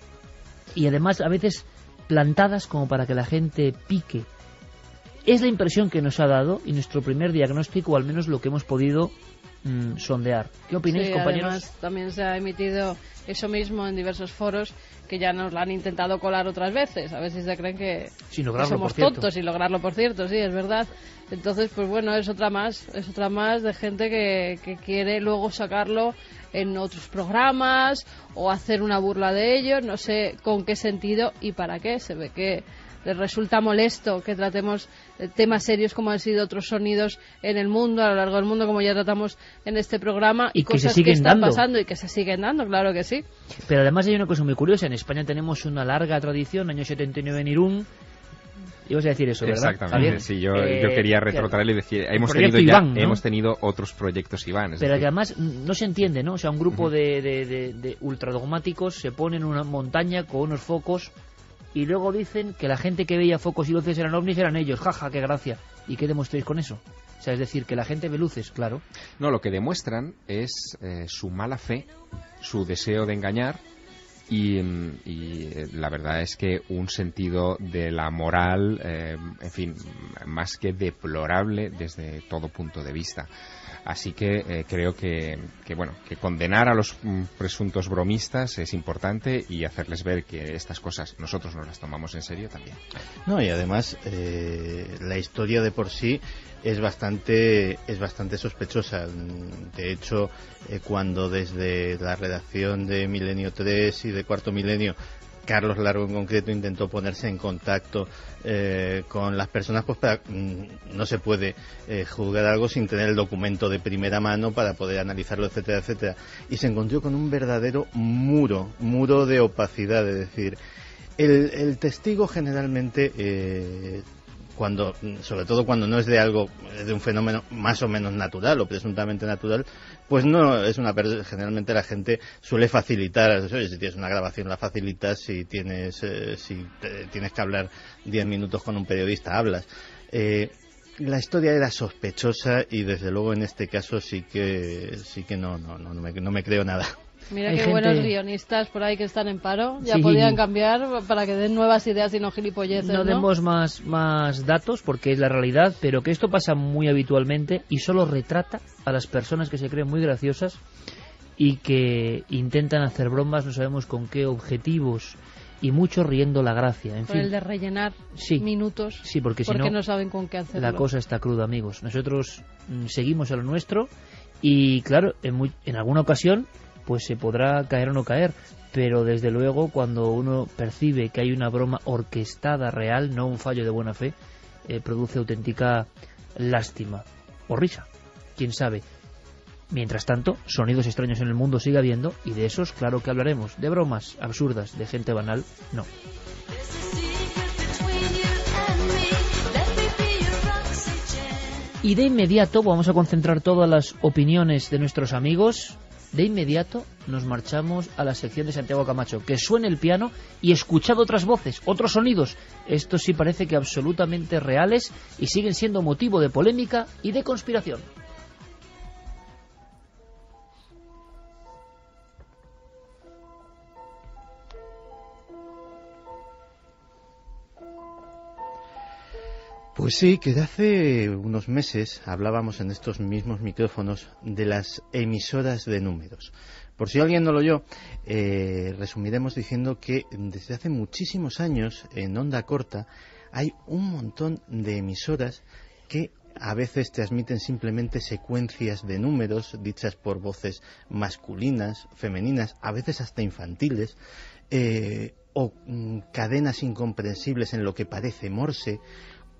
Y además a veces plantadas como para que la gente pique. Es la impresión que nos ha dado y nuestro primer diagnóstico, o al menos lo que hemos podido sondear. ¿Qué opináis, compañeros? Además, también se ha emitido eso mismo en diversos foros que ya nos lo han intentado colar otras veces. A ver si se creen que somos tontos, y lograrlo, por cierto, sí, es verdad. Entonces, pues bueno, es otra más de gente que quiere luego sacarlo en otros programas o hacer una burla de ellos, no sé con qué sentido y para qué. Se ve que les resulta molesto que tratemos temas serios como han sido otros sonidos en el mundo, a lo largo del mundo, como ya tratamos en este programa, y cosas que están pasando y que se siguen dando, claro que sí. Pero además hay una cosa muy curiosa. En España tenemos una larga tradición, año 79 en Irún. Ibas a decir eso, ¿verdad? Exactamente, sí, yo quería retrotraerle y decir, hemos tenido otros proyectos Iván. Pero que además no se entiende, ¿no? O sea, un grupo de ultradogmáticos se pone en una montaña con unos focos y luego dicen que la gente que veía focos y luces eran ovnis, eran ellos. Jaja, qué gracia. ¿Y qué demostráis con eso? O sea, es decir, que la gente ve luces, claro. No, lo que demuestran es su mala fe, su deseo de engañar. Y la verdad es que un sentido de la moral, en fin, más que deplorable desde todo punto de vista. Así que creo que condenar a los presuntos bromistas es importante y hacerles ver que estas cosas nosotros nos las tomamos en serio también. No, y además la historia de por sí es bastante sospechosa. De hecho, cuando desde la redacción de Milenio 3 y de Cuarto Milenio, Carlos Largo en concreto intentó ponerse en contacto con las personas, pues no se puede juzgar algo sin tener el documento de primera mano para poder analizarlo, etcétera, etcétera. Y se encontró con un verdadero muro de opacidad. Es decir, el testigo generalmente, sobre todo cuando no es de algo, de un fenómeno más o menos natural o presuntamente natural, pues no es una persona. Generalmente la gente suele facilitar. Oye, si tienes una grabación la facilitas, si tienes que hablar 10 minutos con un periodista, hablas. La historia era sospechosa y desde luego en este caso sí que no me creo nada. Mira qué buenos guionistas por ahí que están en paro. Ya podrían cambiar para que den nuevas ideas y no gilipolleces, ¿no? No demos más datos porque es la realidad, pero que esto pasa muy habitualmente y solo retrata a las personas que se creen muy graciosas y que intentan hacer bromas, no sabemos con qué objetivos, y mucho riendo la gracia. En fin, el de rellenar minutos, porque si no saben con qué hacerlo. La cosa está cruda, amigos. Nosotros seguimos a lo nuestro y claro, en alguna ocasión pues se podrá caer o no caer, pero desde luego cuando uno percibe que hay una broma orquestada real, no un fallo de buena fe, produce auténtica lástima o risa, quién sabe. Mientras tanto, sonidos extraños en el mundo sigue habiendo, y de esos claro que hablaremos. De bromas absurdas, de gente banal, no. Y de inmediato vamos a concentrar todas las opiniones de nuestros amigos. De inmediato nos marchamos a la sección de Santiago Camacho. Que suene el piano y escuchad otras voces, otros sonidos. Estos sí parece que absolutamente reales y siguen siendo motivo de polémica y de conspiración. Pues sí, que de hace unos meses hablábamos en estos mismos micrófonos de las emisoras de números. Por si alguien no lo oyó, resumiremos diciendo que desde hace muchísimos años en onda corta hay un montón de emisoras que a veces transmiten simplemente secuencias de números dichas por voces masculinas, femeninas, a veces hasta infantiles, o cadenas incomprensibles en lo que parece Morse,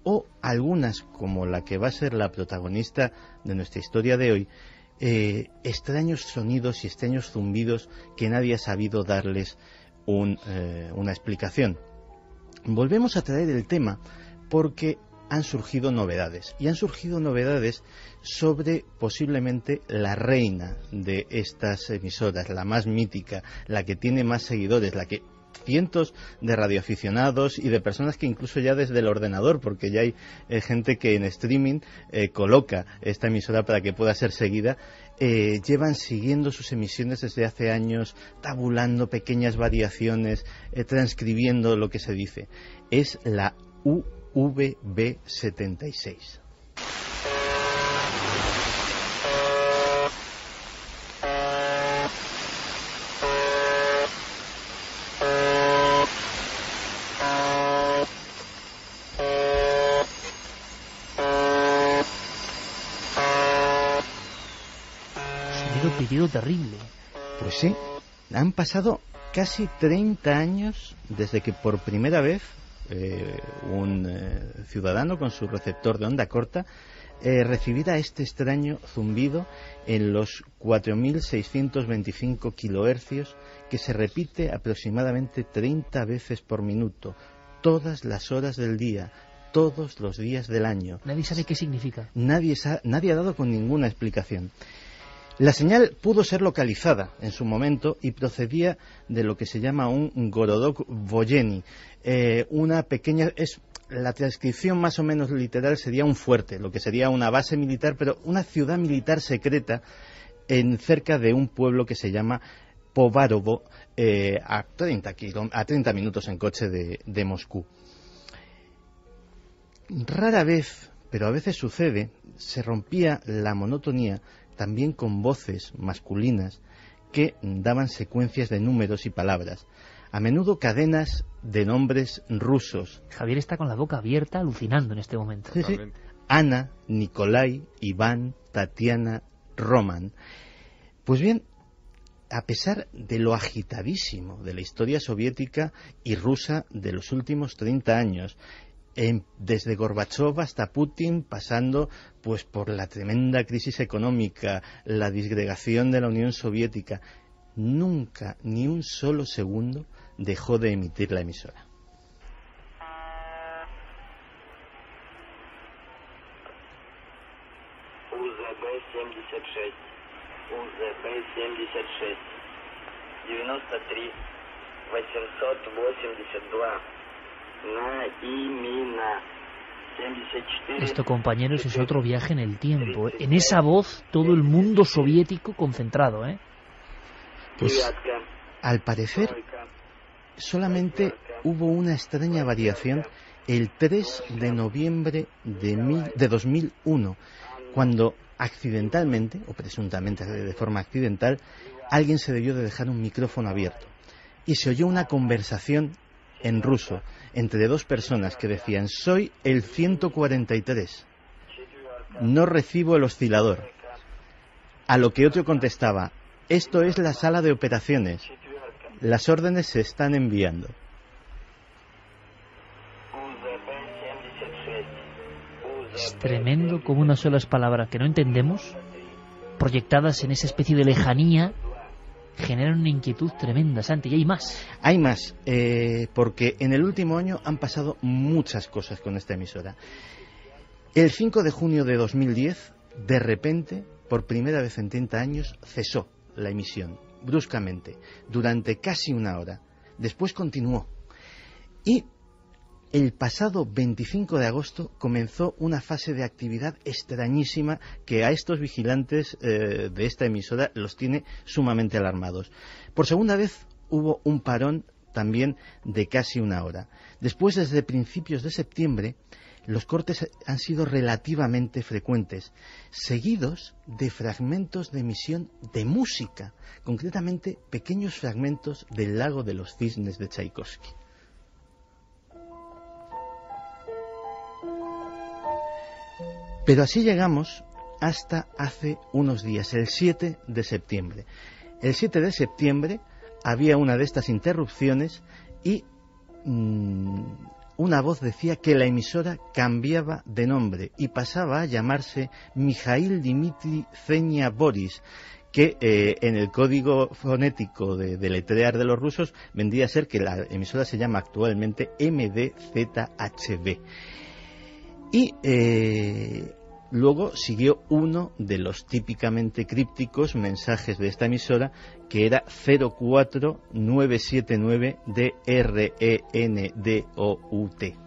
o algunas, como la que va a ser la protagonista de nuestra historia de hoy, extraños sonidos y extraños zumbidos que nadie ha sabido darles una explicación. Volvemos a traer el tema porque han surgido novedades, y han surgido novedades sobre posiblemente la reina de estas emisoras, la más mítica, la que tiene más seguidores, la que cientos de radioaficionados y de personas que incluso ya desde el ordenador, porque ya hay gente que en streaming coloca esta emisora para que pueda ser seguida, llevan siguiendo sus emisiones desde hace años, tabulando pequeñas variaciones, transcribiendo lo que se dice. Es la UVB76. Pitido terrible. Pues sí, han pasado casi 30 años desde que por primera vez un ciudadano con su receptor de onda corta recibiera este extraño zumbido en los 4.625 kilohercios, que se repite aproximadamente 30 veces por minuto, todas las horas del día, todos los días del año. Nadie sabe qué significa. Nadie ha dado con ninguna explicación. La señal pudo ser localizada en su momento y procedía de lo que se llama un Gorodok-Voyeni, una pequeña... La transcripción más o menos literal sería un fuerte, lo que sería una base militar, pero una ciudad militar secreta cerca de un pueblo que se llama Povarovo, a 30 minutos en coche de Moscú. Rara vez, pero a veces sucede, se rompía la monotonía también con voces masculinas que daban secuencias de números y palabras, a menudo cadenas de nombres rusos. Javier está con la boca abierta, alucinando en este momento. Sí, sí. Ana, Nikolai, Iván, Tatiana, Roman. Pues bien, a pesar de lo agitadísimo de la historia soviética y rusa de los últimos 30 años, desde Gorbachov hasta Putin, pasando pues por la tremenda crisis económica, la disgregación de la Unión Soviética, nunca, ni un solo segundo, dejó de emitir la emisora. Esto, compañeros, es otro viaje en el tiempo. En esa voz, todo el mundo soviético concentrado, Pues, al parecer, solamente hubo una extraña variación el 3 de noviembre de 2001, cuando accidentalmente, o presuntamente de forma accidental, alguien se debió de dejar un micrófono abierto y se oyó una conversación en ruso entre dos personas que decían: soy el 143, no recibo el oscilador. A lo que otro contestaba: esto es la sala de operaciones, las órdenes se están enviando. Es tremendo como unas solas palabras que no entendemos, proyectadas en esa especie de lejanía, generan una inquietud tremenda, Santi. Y hay más. Hay más, porque en el último año han pasado muchas cosas con esta emisora. El 5 de junio de 2010, de repente, por primera vez en 30 años, cesó la emisión, bruscamente, durante casi una hora. Después continuó. Y el pasado 25 de agosto comenzó una fase de actividad extrañísima que a estos vigilantes de esta emisora los tiene sumamente alarmados. Por segunda vez hubo un parón también de casi una hora. Después, desde principios de septiembre, los cortes han sido relativamente frecuentes, seguidos de fragmentos de emisión de música, concretamente pequeños fragmentos del Lago de los Cisnes de Tchaikovsky. Pero así llegamos hasta hace unos días, el 7 de septiembre. El 7 de septiembre había una de estas interrupciones y una voz decía que la emisora cambiaba de nombre y pasaba a llamarse Mikhail Dmitry Zhenya Boris, que en el código fonético de deletrear de los rusos vendría a ser que la emisora se llama actualmente MDZHB. Y Luego siguió uno de los típicamente crípticos mensajes de esta emisora, que era 04979DRENDOUT.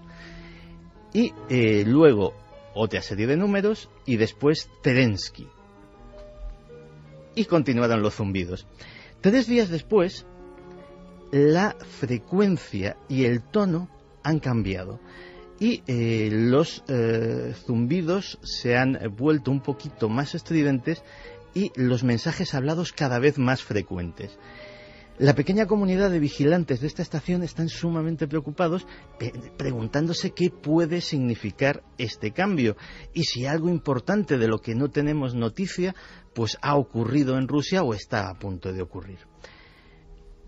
Y luego otra serie de números y después Terensky. Y continuaron los zumbidos. 3 días después, la frecuencia y el tono han cambiado. Y los zumbidos se han vuelto un poquito más estridentes y los mensajes hablados cada vez más frecuentes. La pequeña comunidad de vigilantes de esta estación están sumamente preocupados, preguntándose qué puede significar este cambio y si algo importante de lo que no tenemos noticia pues ha ocurrido en Rusia o está a punto de ocurrir.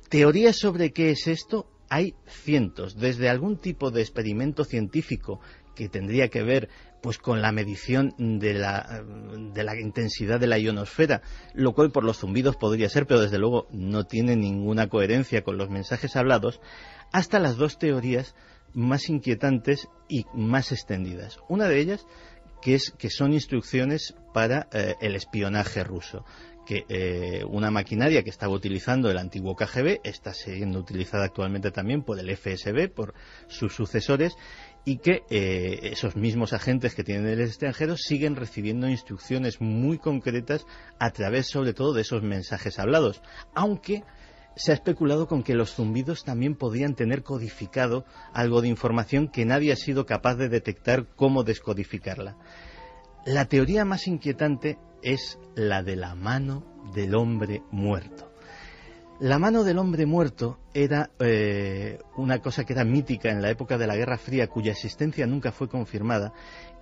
Teorías sobre qué es esto hay cientos, desde algún tipo de experimento científico que tendría que ver pues con la medición de la intensidad de la ionosfera, lo cual por los zumbidos podría ser, pero desde luego no tiene ninguna coherencia con los mensajes hablados, hasta las 2 teorías más inquietantes y más extendidas. Una de ellas que son instrucciones para el espionaje ruso, que una maquinaria que estaba utilizando el antiguo KGB está siendo utilizada actualmente también por el FSB, por sus sucesores, y que esos mismos agentes que tienen en el extranjero siguen recibiendo instrucciones muy concretas a través sobre todo de esos mensajes hablados, aunque se ha especulado con que los zumbidos también podían tener codificado algo de información que nadie ha sido capaz de detectar cómo descodificarla. La teoría más inquietante es la de la mano del hombre muerto. La mano del hombre muerto era una cosa que era mítica en la época de la Guerra Fría, cuya existencia nunca fue confirmada,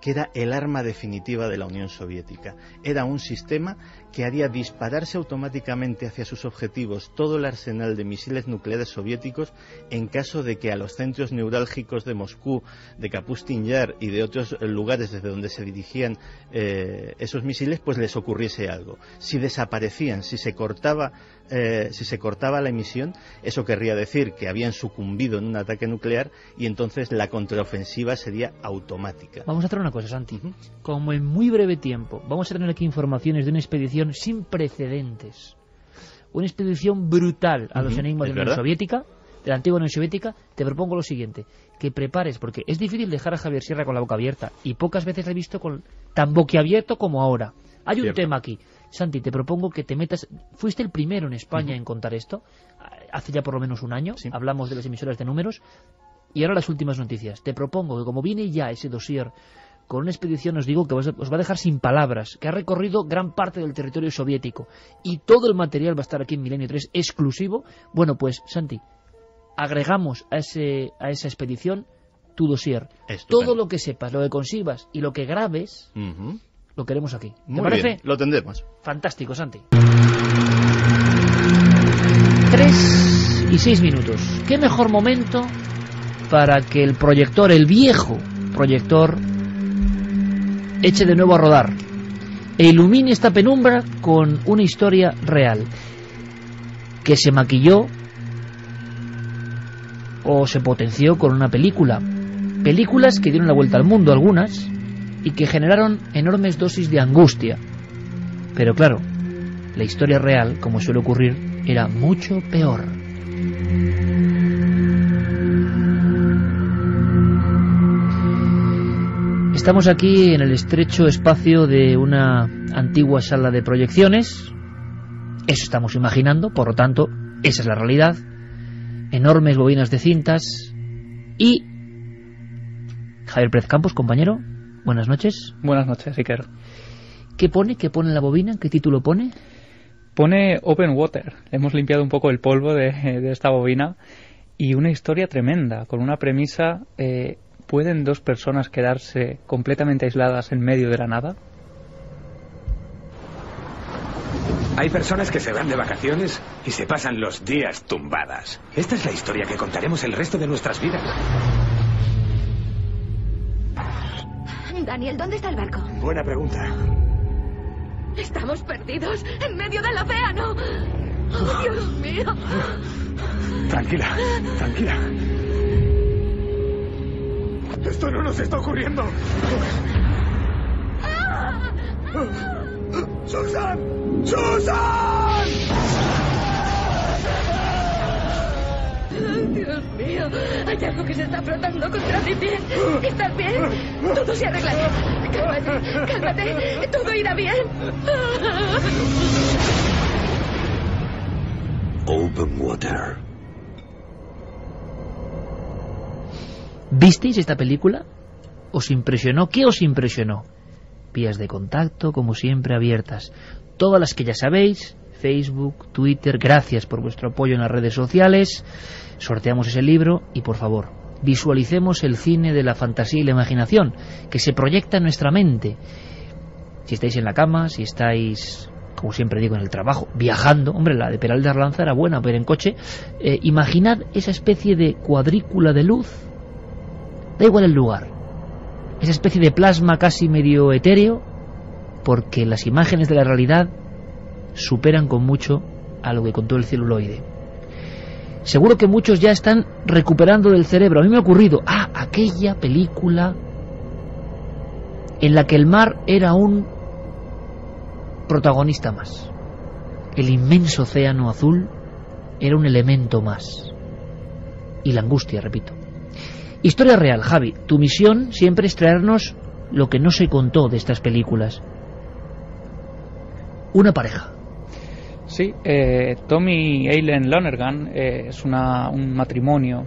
que era el arma definitiva de la Unión Soviética. Era un sistema que haría dispararse automáticamente hacia sus objetivos todo el arsenal de misiles nucleares soviéticos en caso de que a los centros neurálgicos de Moscú, de Kapustin Yar y de otros lugares desde donde se dirigían esos misiles, pues les ocurriese algo. Si desaparecían, si se cortaba la emisión, eso querría decir que habían sucumbido en un ataque nuclear y entonces la contraofensiva sería automática. Vamos a hacer una cosa, Santi. Como en muy breve tiempo vamos a tener aquí informaciones de una expedición sin precedentes, una expedición brutal a los enigmas de la Unión Soviética, de la antigua Unión Soviética, te propongo lo siguiente, que prepares, porque es difícil dejar a Javier Sierra con la boca abierta y pocas veces le he visto con tan boquiabierto como ahora. Hay un tema aquí. Santi, te propongo que te metas... Fuiste el primero en España en contar esto, hace ya por lo menos un año, hablamos de las emisoras de números, y ahora las últimas noticias. Te propongo que como viene ya ese dossier con una expedición, os digo que os va a dejar sin palabras, que ha recorrido gran parte del territorio soviético, y todo el material va a estar aquí en Milenio 3 exclusivo. Bueno, pues, Santi, agregamos a esa expedición tu dossier. Todo lo que sepas, lo que consigas y lo que grabes... Lo queremos aquí. ¿Te parece? Bien, lo tendremos. Fantástico, Santi. 3:06. ¿Qué mejor momento para que el proyector, el viejo proyector, eche de nuevo a rodar e ilumine esta penumbra con una historia real que se maquilló o se potenció con una película? Películas que dieron la vuelta al mundo, algunas, y que generaron enormes dosis de angustia. Pero claro, la historia real, como suele ocurrir, era mucho peor. Estamos aquí en el estrecho espacio de una antigua sala de proyecciones. Eso estamos imaginando, por lo tanto, esa es la realidad. Enormes bobinas de cintas y... Javier Pérez Campos, compañero, buenas noches. Buenas noches, Iker. ¿Qué pone? ¿Qué pone en la bobina? ¿Qué título pone? Pone Open Water. Hemos limpiado un poco el polvo de esta bobina y una historia tremenda, con una premisa... ¿Pueden 2 personas quedarse completamente aisladas en medio de la nada? Hay personas que se van de vacaciones y se pasan los días tumbadas. Esta es la historia que contaremos el resto de nuestras vidas. Daniel, ¿dónde está el barco? Buena pregunta. Estamos perdidos en medio del océano. ¡Oh, Dios mío! Tranquila, tranquila. Esto no nos está ocurriendo. ¡Susan! ¡Susan! Dios mío, hay algo que se está frotando contra mi piel. ¿Estás bien? Todo se arreglará. Cálmate, cálmate. Todo irá bien. Open Water. ¿Visteis esta película? ¿Os impresionó? ¿Qué os impresionó? Vías de contacto, como siempre, abiertas. Todas las que ya sabéis, Facebook, Twitter, gracias por vuestro apoyo en las redes sociales. Sorteamos ese libro y, por favor, visualicemos el cine de la fantasía y la imaginación, que se proyecta en nuestra mente. Si estáis en la cama, si estáis, como siempre digo, en el trabajo, viajando, hombre, la de Peral de Arlanza era buena, pero en coche, imaginad esa especie de cuadrícula de luz, da igual el lugar, esa especie de plasma casi medio etéreo, porque las imágenes de la realidad superan con mucho a lo que contó el celuloide. Seguro que muchos ya están recuperando del cerebro. A mí me ha ocurrido, aquella película en la que el mar era un protagonista más. El inmenso océano azul era un elemento más. Y la angustia, repito. Historia real, Javi. Tu misión siempre es traernos lo que no se contó de estas películas. Una pareja. Sí, Tommy y Eileen Lonergan es un matrimonio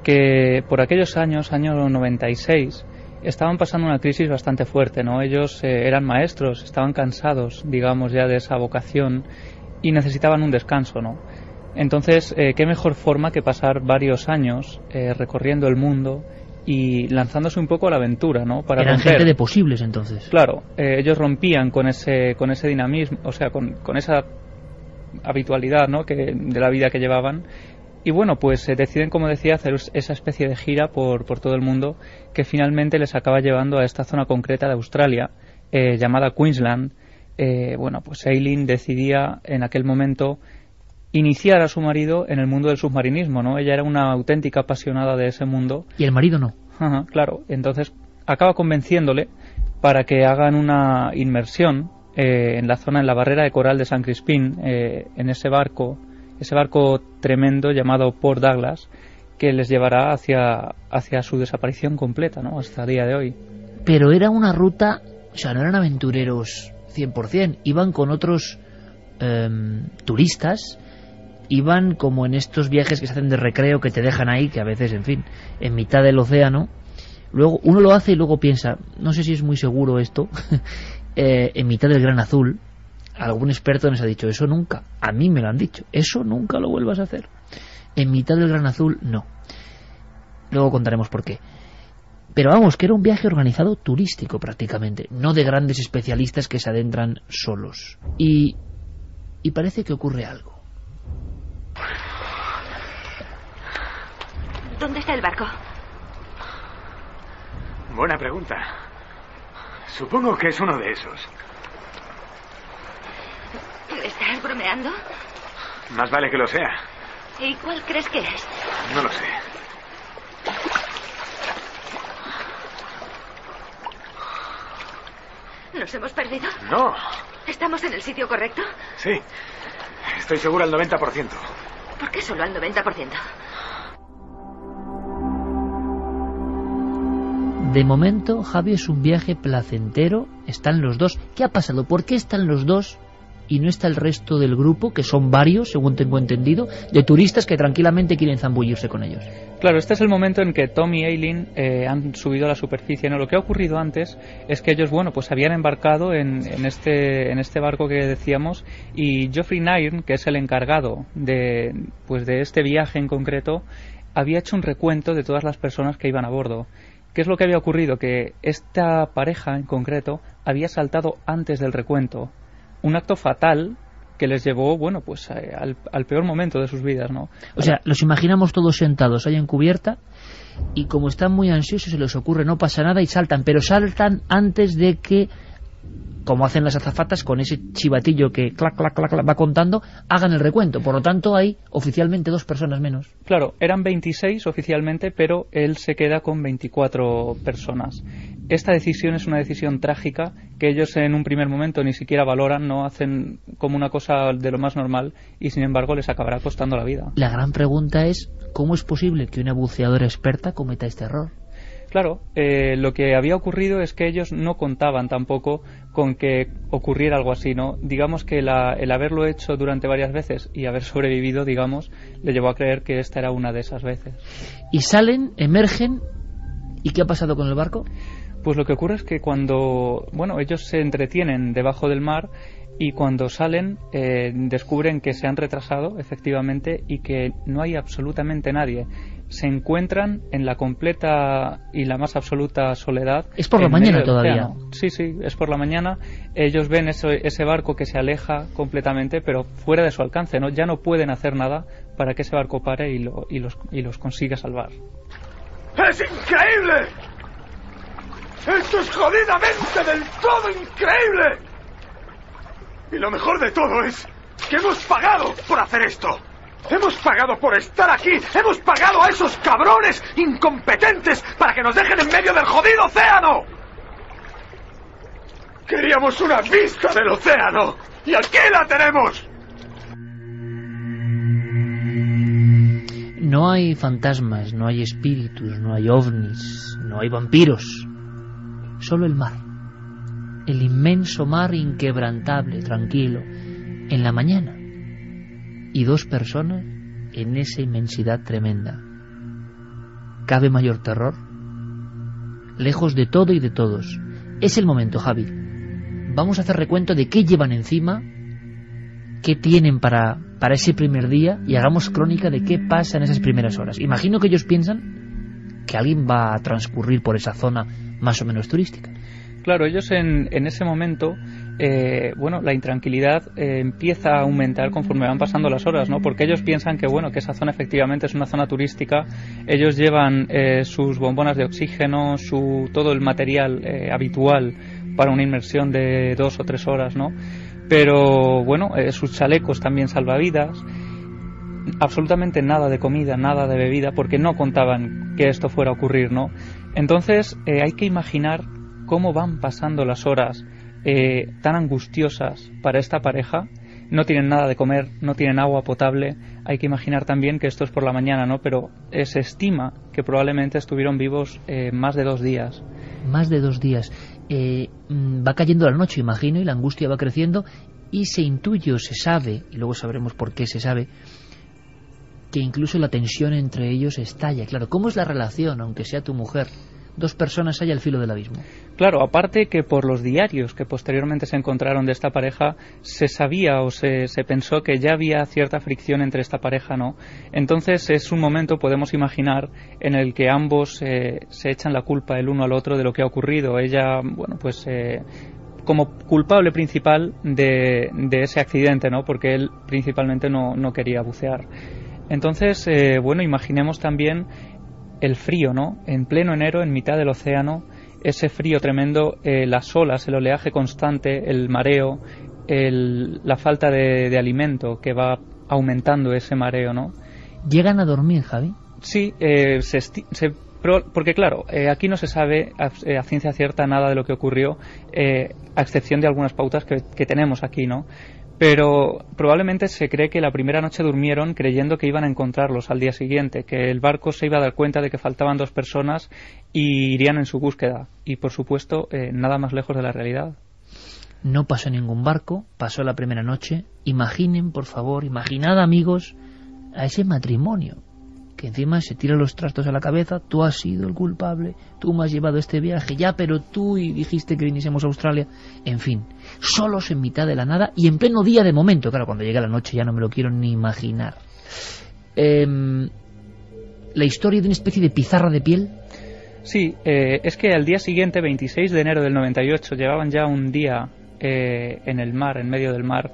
que por aquellos años 96, estaban pasando una crisis bastante fuerte, ¿no? Ellos eran maestros, estaban cansados, digamos, ya de esa vocación y necesitaban un descanso, ¿no? Entonces, qué mejor forma que pasar varios años recorriendo el mundo y lanzándose un poco a la aventura, ¿no? Para eran gente de posibles, entonces. Claro, ellos rompían con ese dinamismo, o sea, con esa habitualidad, ¿no? de la vida que llevaban, y bueno, pues deciden, como decía, hacer esa especie de gira por todo el mundo, que finalmente les acaba llevando a esta zona concreta de Australia, llamada Queensland. Bueno, pues Eileen decidía en aquel momento iniciar a su marido en el mundo del submarinismo, ¿no? Ella era una auténtica apasionada de ese mundo. ¿Y el marido no? Ajá, claro, entonces acaba convenciéndole para que hagan una inmersión en la zona, en la barrera de coral de San Crispín, en ese barco tremendo llamado Port Douglas, que les llevará hacia su desaparición completa, ¿no? Hasta el día de hoy. Pero era una ruta, o sea, no eran aventureros 100%, iban con otros turistas, iban como en estos viajes que se hacen de recreo, que te dejan ahí, que a veces, en fin, en mitad del océano. Luego uno lo hace y luego piensa, no sé si es muy seguro esto. En mitad del gran azul, algún experto nos ha dicho, eso nunca, a mí me lo han dicho, eso nunca lo vuelvas a hacer. En mitad del gran azul, no. Luego contaremos por qué. Pero vamos, que era un viaje organizado turístico prácticamente, no de grandes especialistas que se adentran solos. Y parece que ocurre algo. ¿Dónde está el barco? Buena pregunta. Supongo que es uno de esos. ¿Estás bromeando? Más vale que lo sea. ¿Y cuál crees que es? No lo sé. ¿Nos hemos perdido? No. ¿Estamos en el sitio correcto? Sí. Estoy seguro al 90%. ¿Por qué solo al 90%? De momento, Javi, es un viaje placentero. Están los dos. ¿Qué ha pasado? ¿Por qué están los dos y no está el resto del grupo, que son varios, según tengo entendido, de turistas que tranquilamente quieren zambullirse con ellos? Claro, este es el momento en que Tom y Eileen han subido a la superficie, ¿no? Lo que ha ocurrido antes es que ellos, bueno, pues habían embarcado en este barco que decíamos, y Geoffrey Nairn, que es el encargado de este viaje en concreto, había hecho un recuento de todas las personas que iban a bordo. ¿Qué es lo que había ocurrido? Que esta pareja en concreto había saltado antes del recuento. Un acto fatal que les llevó, bueno, pues al peor momento de sus vidas, ¿no? O sea, los imaginamos todos sentados ahí en cubierta y como están muy ansiosos se les ocurre, no pasa nada y saltan, pero saltan antes de que como hacen las azafatas con ese chivatillo que clac, clac, clac, clac va contando, hagan el recuento. Por lo tanto, hay oficialmente 2 personas menos. Claro, eran 26 oficialmente, pero él se queda con 24 personas. Esta decisión es una decisión trágica que ellos en un primer momento ni siquiera valoran, no hacen como una cosa de lo más normal y sin embargo les acabará costando la vida. La gran pregunta es, ¿cómo es posible que una buceadora experta cometa este error? Claro, lo que había ocurrido es que ellos no contaban tampoco con que ocurriera algo así, ¿no? Digamos que el haberlo hecho durante varias veces y haber sobrevivido, digamos, le llevó a creer que esta era una de esas veces. Y salen, emergen, ¿y qué ha pasado con el barco? Pues lo que ocurre es que cuando, ellos se entretienen debajo del mar y cuando salen descubren que se han retrasado, efectivamente, y que no hay absolutamente nadie. Se encuentran en la completa y la más absoluta soledad. ¿Es por la mañana todavía? Sí, es por la mañana. Ellos ven ese barco que se aleja completamente, pero fuera de su alcance, ¿no? Ya no pueden hacer nada para que ese barco pare y los consiga salvar. ¡Es increíble! ¡Esto es jodidamente del todo increíble! Y lo mejor de todo es que hemos pagado por hacer esto. Hemos pagado por estar aquí. Hemos pagado a esos cabrones incompetentes para que nos dejen en medio del jodido océano. Queríamos una vista del océano y aquí la tenemos. No hay fantasmas, no hay espíritus, no hay ovnis, no hay vampiros. Solo el mar. El inmenso mar inquebrantable, tranquilo, en la mañana. Y 2 personas en esa inmensidad tremenda. ¿Cabe mayor terror? Lejos de todo y de todos. Es el momento, Javi. Vamos a hacer recuento de qué llevan encima, qué tienen para ese primer día, y hagamos crónica de qué pasa en esas primeras horas. Imagino que ellos piensan que alguien va a transcurrir por esa zona más o menos turística. Claro, ellos en ese momento, la intranquilidad empieza a aumentar conforme van pasando las horas, ¿no? Porque ellos piensan que esa zona efectivamente es una zona turística. Ellos llevan sus bombonas de oxígeno, todo el material habitual para una inmersión de 2 o 3 horas, ¿no? Pero, sus chalecos también salvavidas. Absolutamente nada de comida, nada de bebida, porque no contaban que esto fuera a ocurrir, ¿no? Entonces, hay que imaginar cómo van pasando las horas tan angustiosas para esta pareja. No tienen nada de comer, no tienen agua potable. Hay que imaginar también que esto es por la mañana, ¿no? Pero se estima que probablemente estuvieron vivos más de 2 días. Más de 2 días. Va cayendo la noche, imagino, y la angustia va creciendo, y se intuye o se sabe, y luego sabremos por qué se sabe, que incluso la tensión entre ellos estalla. Claro, ¿cómo es la relación, aunque sea tu mujer? 2 personas hay al filo del abismo. Claro, aparte que por los diarios que posteriormente se encontraron de esta pareja, se sabía o se pensó que ya había cierta fricción entre esta pareja, ¿no? Entonces es un momento, podemos imaginar, en el que ambos se echan la culpa el uno al otro de lo que ha ocurrido. Ella, como culpable principal de ese accidente, ¿no? Porque él principalmente no quería bucear. Entonces, imaginemos también el frío, ¿no? En pleno enero, en mitad del océano, ese frío tremendo, las olas, el oleaje constante, el mareo, la falta de alimento que va aumentando ese mareo, ¿no? ¿Llegan a dormir, Javi? Sí, porque claro, aquí no se sabe a ciencia cierta nada de lo que ocurrió, a excepción de algunas pautas que tenemos aquí, ¿no? Pero probablemente se cree que la primera noche durmieron creyendo que iban a encontrarlos al día siguiente, que el barco se iba a dar cuenta de que faltaban 2 personas y irían en su búsqueda. Y por supuesto, nada más lejos de la realidad. No pasó ningún barco, pasó la primera noche. Imaginen, por favor, imaginad, amigos, a ese matrimonio que encima se tira los trastos a la cabeza. Tú has sido el culpable, tú me has llevado este viaje, ya, pero tú y dijiste que viniésemos a Australia. En fin, solos en mitad de la nada y en pleno día de momento. Claro, cuando llega la noche ya no me lo quiero ni imaginar. La historia de una especie de pizarra de piel. Sí, es que al día siguiente, 26 de enero del 98, llevaban ya un día en el mar, en medio del mar.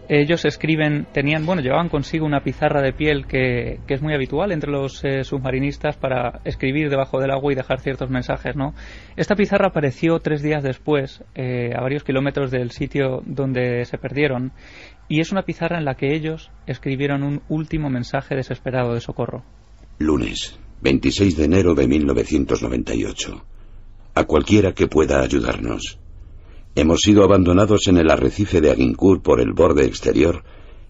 Ellos llevaban consigo una pizarra de piel que es muy habitual entre los submarinistas para escribir debajo del agua y dejar ciertos mensajes, ¿no? Esta pizarra apareció 3 días después, a varios kilómetros del sitio donde se perdieron, y es una pizarra en la que ellos escribieron un último mensaje desesperado de socorro. Lunes, 26 de enero de 1998. A cualquiera que pueda ayudarnos. Hemos sido abandonados en el arrecife de Agincourt por el borde exterior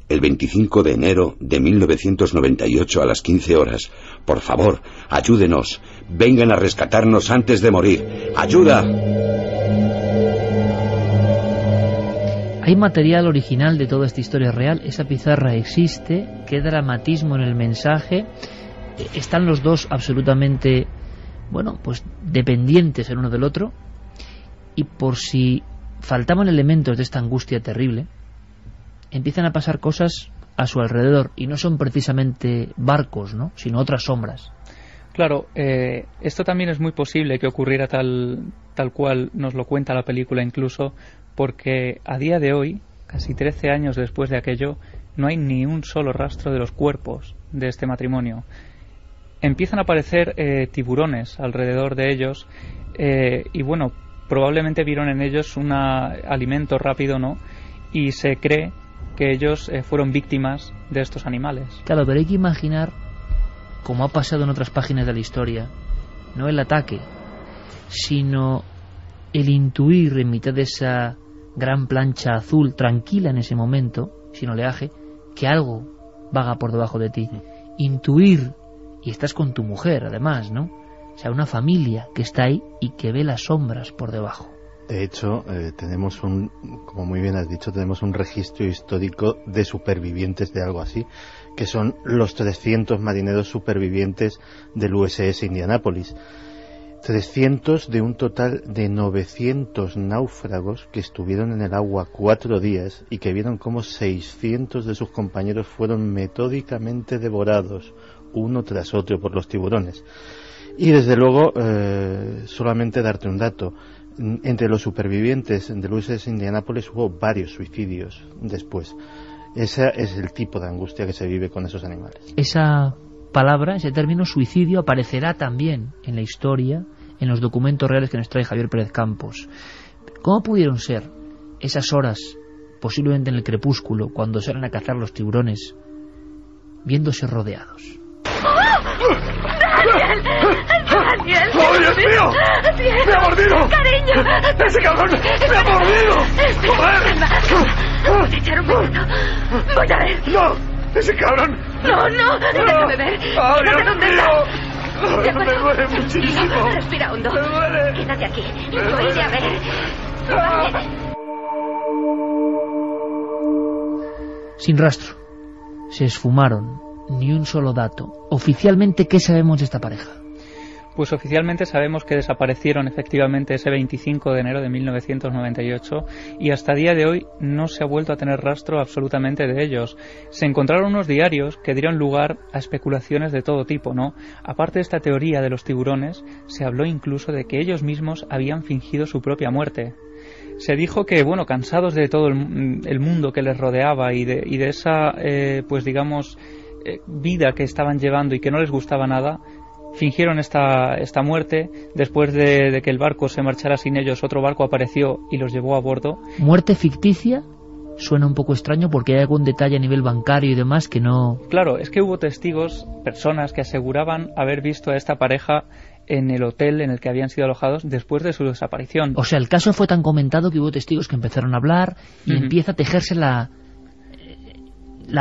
el 25 de enero de 1998 a las 15 horas. Por favor, ayúdenos. Vengan a rescatarnos antes de morir. ¡Ayuda! Hay material original de toda esta historia real. Esa pizarra existe. Qué dramatismo en el mensaje. Están los dos absolutamente, dependientes el uno del otro. Y por si faltaban elementos de esta angustia terrible, empiezan a pasar cosas a su alrededor, y no son precisamente barcos, ¿no?, sino otras sombras. Claro, esto también es muy posible que ocurriera tal cual nos lo cuenta la película incluso, porque a día de hoy, casi 13 años después de aquello, no hay ni un solo rastro de los cuerpos de este matrimonio. Empiezan a aparecer tiburones alrededor de ellos, y probablemente vieron en ellos un alimento rápido, ¿no? Y se cree que ellos fueron víctimas de estos animales. Claro, pero hay que imaginar, como ha pasado en otras páginas de la historia, no el ataque, sino el intuir en mitad de esa gran plancha azul, tranquila en ese momento, sin oleaje, que algo vaga por debajo de ti. Intuir, y estás con tu mujer además, ¿no? O sea, una familia que está ahí y que ve las sombras por debajo. De hecho, tenemos como muy bien has dicho, tenemos un registro histórico de supervivientes de algo así, que son los 300 marineros supervivientes del USS Indianapolis. 300 de un total de 900 náufragos que estuvieron en el agua 4 días y que vieron cómo 600 de sus compañeros fueron metódicamente devorados uno tras otro por los tiburones. Y desde luego, solamente darte un dato, entre los supervivientes del USS Indianapolis hubo varios suicidios después. Ese es el tipo de angustia que se vive con esos animales. Esa palabra, ese término suicidio, aparecerá también en la historia, en los documentos reales que nos trae Javier Pérez Campos. ¿Cómo pudieron ser esas horas, posiblemente en el crepúsculo, cuando salen a cazar los tiburones, viéndose rodeados? ¡Daniel! ¡Daniel! ¡Oh, Dios mío! ¡Daniel! ¡Me ha mordido! ¡Cariño! ¡Ese cabrón me ha mordido! ¡Joder! Vamos a echar un poquito. Voy a ver. ¡No! ¡Ese cabrón! No, déjame ver. ¡Oh, Dígame dónde está. Me duele muchísimo. Respira hondo. Me duele. Quédate aquí. Yo iré a ver. Vale. Sin rastro. Se esfumaron. Ni un solo dato. Oficialmente, ¿qué sabemos de esta pareja? Pues oficialmente sabemos que desaparecieron efectivamente ese 25 de enero de 1998 y hasta día de hoy no se ha vuelto a tener rastro absolutamente de ellos. Se encontraron unos diarios que dieron lugar a especulaciones de todo tipo, ¿no? Aparte de esta teoría de los tiburones, se habló incluso de que ellos mismos habían fingido su propia muerte. Se dijo que, cansados de todo el mundo que les rodeaba y de esa, vida que estaban llevando y que no les gustaba nada, fingieron esta muerte. Después de que el barco se marchara sin ellos, otro barco apareció y los llevó a bordo. ¿Muerte ficticia? Suena un poco extraño porque hay algún detalle a nivel bancario y demás que no... Claro, es que hubo testigos, personas que aseguraban haber visto a esta pareja en el hotel en el que habían sido alojados después de su desaparición. O sea, el caso fue tan comentado que hubo testigos que empezaron a hablar y empieza a tejerse la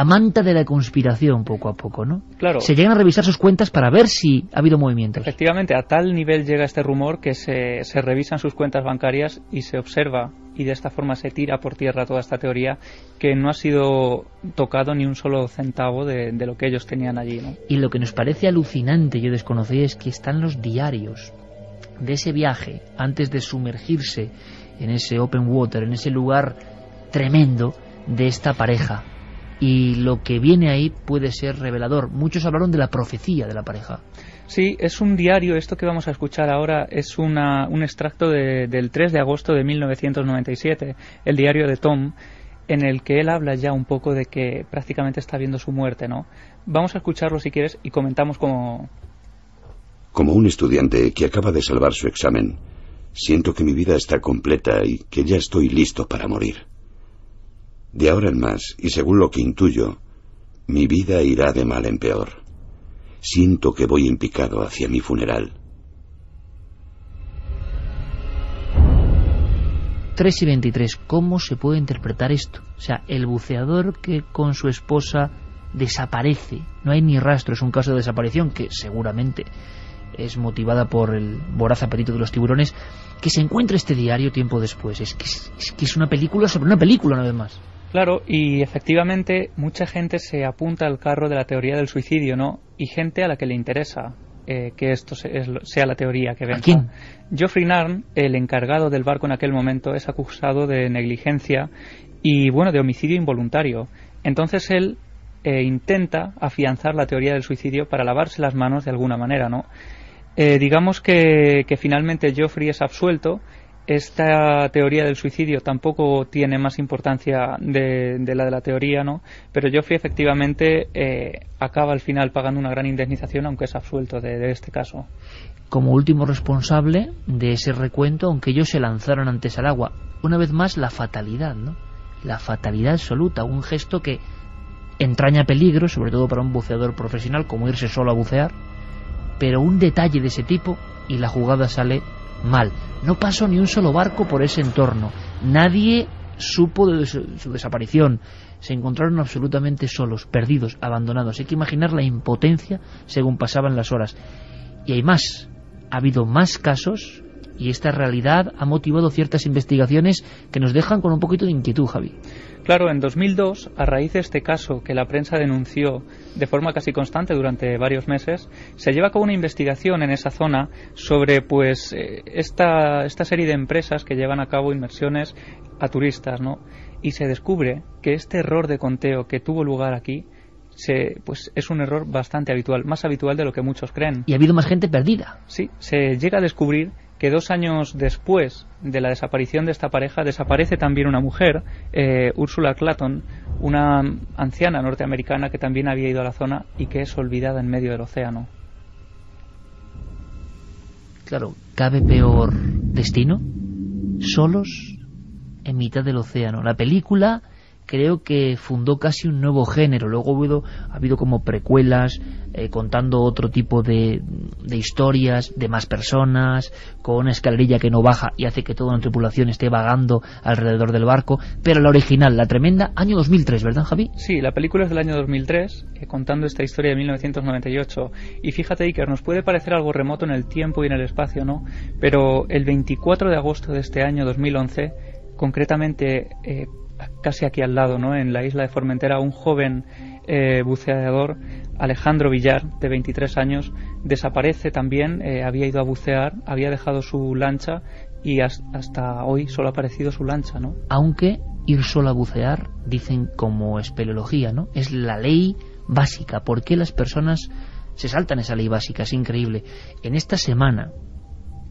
manta de la conspiración poco a poco, ¿no? Claro. Se llegan a revisar sus cuentas para ver si ha habido movimientos. Efectivamente, a tal nivel llega este rumor que se revisan sus cuentas bancarias y se observa, y de esta forma se tira por tierra toda esta teoría, que no ha sido tocado ni un solo centavo de lo que ellos tenían allí, ¿no? Y lo que nos parece alucinante, yo desconocía, es que están los diarios de ese viaje antes de sumergirse en ese open water, en ese lugar tremendo de esta pareja. Y lo que viene ahí puede ser revelador. Muchos hablaron de la profecía de la pareja. Sí, es un diario. Esto que vamos a escuchar ahora es un extracto del 3 de agosto de 1997, el diario de Tom. en el que él habla ya un poco de que prácticamente está viendo su muerte, ¿no? Vamos a escucharlo si quieres y comentamos cómo... Como un estudiante que acaba de salvar su examen, siento que mi vida está completa y que ya estoy listo para morir. De ahora en más, y según lo que intuyo, mi vida irá de mal en peor. Siento que voy en picado hacia mi funeral. 3:23. ¿Cómo se puede interpretar esto? O sea, el buceador que con su esposa desaparece, no hay ni rastro, es un caso de desaparición que seguramente es motivada por el voraz apetito de los tiburones, que se encuentra este diario tiempo después. Es que es una película sobre una película, una vez más. Claro, y efectivamente mucha gente se apunta al carro de la teoría del suicidio, ¿no? Y gente a la que le interesa que esto sea la teoría que venga. ¿A quién? Geoffrey Narn, el encargado del barco en aquel momento, es acusado de negligencia y, bueno, de homicidio involuntario. Entonces él intenta afianzar la teoría del suicidio para lavarse las manos de alguna manera, ¿no? Digamos que finalmente Geoffrey es absuelto. Esta teoría del suicidio tampoco tiene más importancia de la teoría, ¿no? Pero Geoffrey efectivamente acaba al final pagando una gran indemnización, aunque es absuelto de este caso. Como último responsable de ese recuento, aunque ellos se lanzaron antes al agua. Una vez más, la fatalidad, ¿no? La fatalidad absoluta, un gesto que entraña peligro, sobre todo para un buceador profesional, como irse solo a bucear, pero un detalle de ese tipo y la jugada sale mal. No pasó ni un solo barco por ese entorno. Nadie supo de su desaparición. Se encontraron absolutamente solos, perdidos, abandonados. Hay que imaginar la impotencia según pasaban las horas. Y hay más. Ha habido más casos y esta realidad ha motivado ciertas investigaciones que nos dejan con un poquito de inquietud, Javi. Claro, en 2002, a raíz de este caso que la prensa denunció de forma casi constante durante varios meses, se lleva a cabo una investigación en esa zona sobre pues esta serie de empresas que llevan a cabo inmersiones a turistas, ¿no? Y se descubre que este error de conteo que tuvo lugar aquí pues es un error bastante habitual, más habitual de lo que muchos creen. Y ha habido más gente perdida. Sí, se llega a descubrir que 2 años después de la desaparición de esta pareja desaparece también una mujer, Ursula Clayton, una anciana norteamericana que también había ido a la zona y que es olvidada en medio del océano. Claro, ¿cabe peor destino? Solos en mitad del océano. La película creo que fundó casi un nuevo género. Luego ha habido como precuelas contando otro tipo de historias, de más personas, con una escalerilla que no baja y hace que toda una tripulación esté vagando alrededor del barco. Pero la original, la tremenda, año 2003, ¿verdad, Javi? Sí, la película es del año 2003, contando esta historia de 1998. Y fíjate, Iker, nos puede parecer algo remoto en el tiempo y en el espacio, ¿no? Pero el 24 de agosto de este año 2011, concretamente casi aquí al lado, ¿no? En la isla de Formentera, un joven buceador, Alejandro Villar, de 23 años, desaparece también. Había ido a bucear, había dejado su lancha y hasta hoy solo ha aparecido su lancha, ¿no? Aunque ir solo a bucear, dicen como espeleología, ¿no? Es la ley básica. ¿Por qué las personas se saltan esa ley básica? Es increíble. En esta semana,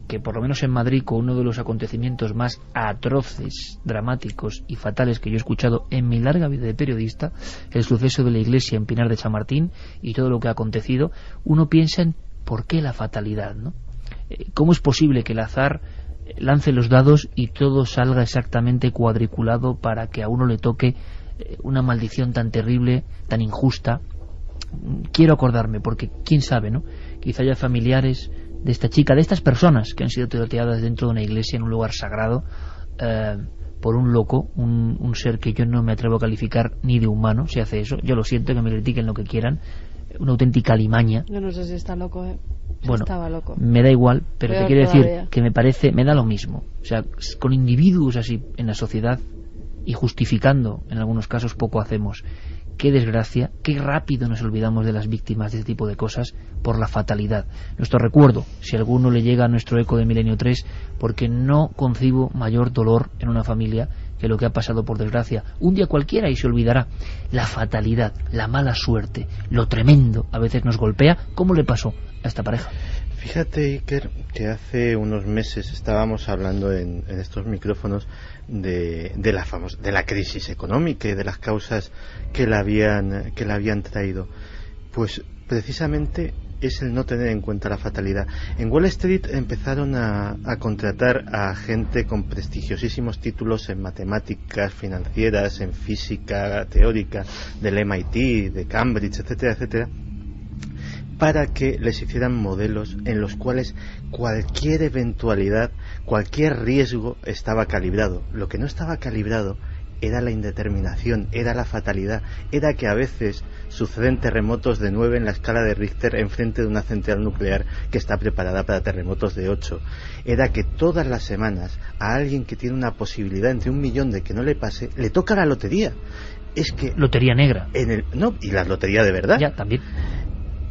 que por lo menos en Madrid, con uno de los acontecimientos más atroces, dramáticos y fatales que yo he escuchado en mi larga vida de periodista, el suceso de la iglesia en Pinar de Chamartín y todo lo que ha acontecido, uno piensa en ¿por qué la fatalidad, ¿no? ¿Cómo es posible que el azar lance los dados y todo salga exactamente cuadriculado para que a uno le toque una maldición tan terrible, tan injusta? Quiero acordarme, porque quién sabe, ¿no? Quizá haya familiares de esta chica, de estas personas que han sido tiroteadas dentro de una iglesia en un lugar sagrado por un loco, un ser que yo no me atrevo a calificar ni de humano si hace eso. Yo lo siento, que me critiquen lo que quieran, una auténtica alimaña. Yo no sé si está loco, Bueno, estaba loco. Me da igual, pero Peor te quiero decir todavía. que me da lo mismo. O sea, con individuos así en la sociedad y justificando en algunos casos poco hacemos. Qué desgracia, qué rápido nos olvidamos de las víctimas de este tipo de cosas por la fatalidad. Nuestro recuerdo, si alguno le llega a nuestro eco de Milenio 3, porque no concibo mayor dolor en una familia que lo que ha pasado por desgracia. Un día cualquiera y se olvidará. La fatalidad, la mala suerte, lo tremendo a veces nos golpea. ¿Cómo le pasó a esta pareja? Fíjate, Iker, que hace unos meses estábamos hablando en estos micrófonos de la crisis económica y de las causas que la habían traído. Pues precisamente es el no tener en cuenta la fatalidad. En Wall Street empezaron a contratar a gente con prestigiosísimos títulos en matemáticas financieras, en física teórica, del MIT, de Cambridge, etcétera, etcétera, para que les hicieran modelos en los cuales cualquier eventualidad, cualquier riesgo estaba calibrado. Lo que no estaba calibrado era la indeterminación, era la fatalidad, era que a veces suceden terremotos de 9 en la escala de Richter enfrente de una central nuclear que está preparada para terremotos de 8. Era que todas las semanas a alguien que tiene una posibilidad entre 1 millón de que no le pase, le toca la lotería. Es que lotería negra. Y la lotería de verdad. Ya, también.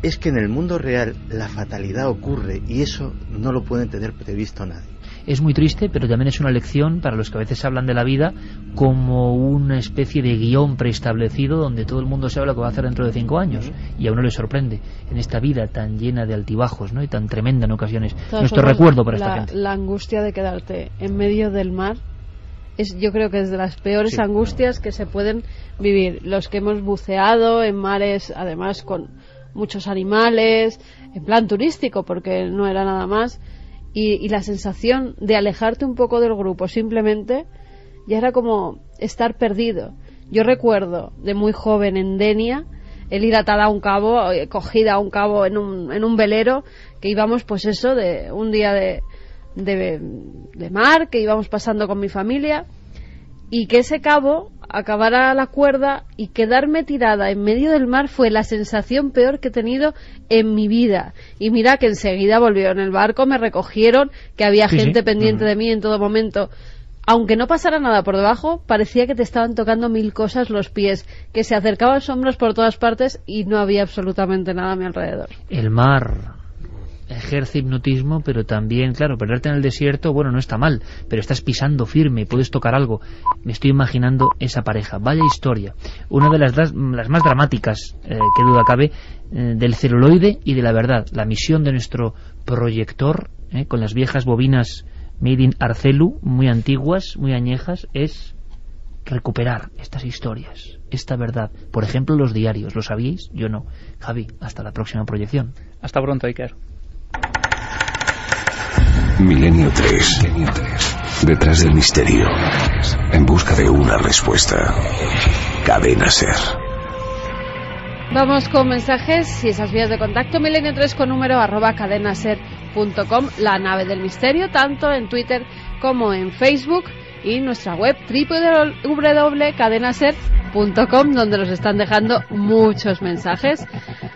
Es que en el mundo real la fatalidad ocurre y eso no lo puede tener previsto nadie. Es muy triste, pero también es una lección para los que a veces hablan de la vida como una especie de guión preestablecido donde todo el mundo sabe lo que va a hacer dentro de 5 años y a uno le sorprende en esta vida tan llena de altibajos, ¿no? Y tan tremenda en ocasiones. Nuestro recuerdo para esta gente. La angustia de quedarte en medio del mar yo creo que es de las peores angustias que se pueden vivir. Los que hemos buceado en mares, además con muchos animales, en plan turístico, porque no era nada más, y la sensación de alejarte un poco del grupo, simplemente ya era como estar perdido. Yo recuerdo de muy joven en Denia el ir atada a un cabo, cogida a un cabo en un velero, que íbamos pues eso, de un día de mar, que íbamos pasando con mi familia, y que ese cabo acabara la cuerda y quedarme tirada en medio del mar fue la sensación peor que he tenido en mi vida. Y mira que enseguida volvieron el barco, me recogieron, que había gente pendiente de mí en todo momento. Aunque no pasara nada por debajo, parecía que te estaban tocando 1000 cosas los pies, que se acercaban sombras por todas partes y no había absolutamente nada a mi alrededor. El mar ejerce hipnotismo, pero también, claro, perderte en el desierto, bueno, no está mal, pero estás pisando firme, puedes tocar algo. Me estoy imaginando esa pareja. Vaya historia. Una de las más dramáticas, que duda cabe, del celuloide y de la verdad. La misión de nuestro proyector, con las viejas bobinas Made in Arcelu, muy antiguas, muy añejas, es recuperar estas historias, esta verdad. Por ejemplo, los diarios. ¿Lo sabíais? Yo no. Javi, hasta la próxima proyección. Hasta pronto, Iker. Milenio 3. Detrás del misterio. En busca de una respuesta. Cadena SER. Vamos con mensajes y esas vías de contacto. Milenio 3 con número @cadenaser.com, la nave del misterio, tanto en Twitter como en Facebook, y nuestra web www.cadenaser.com, donde nos están dejando muchos mensajes.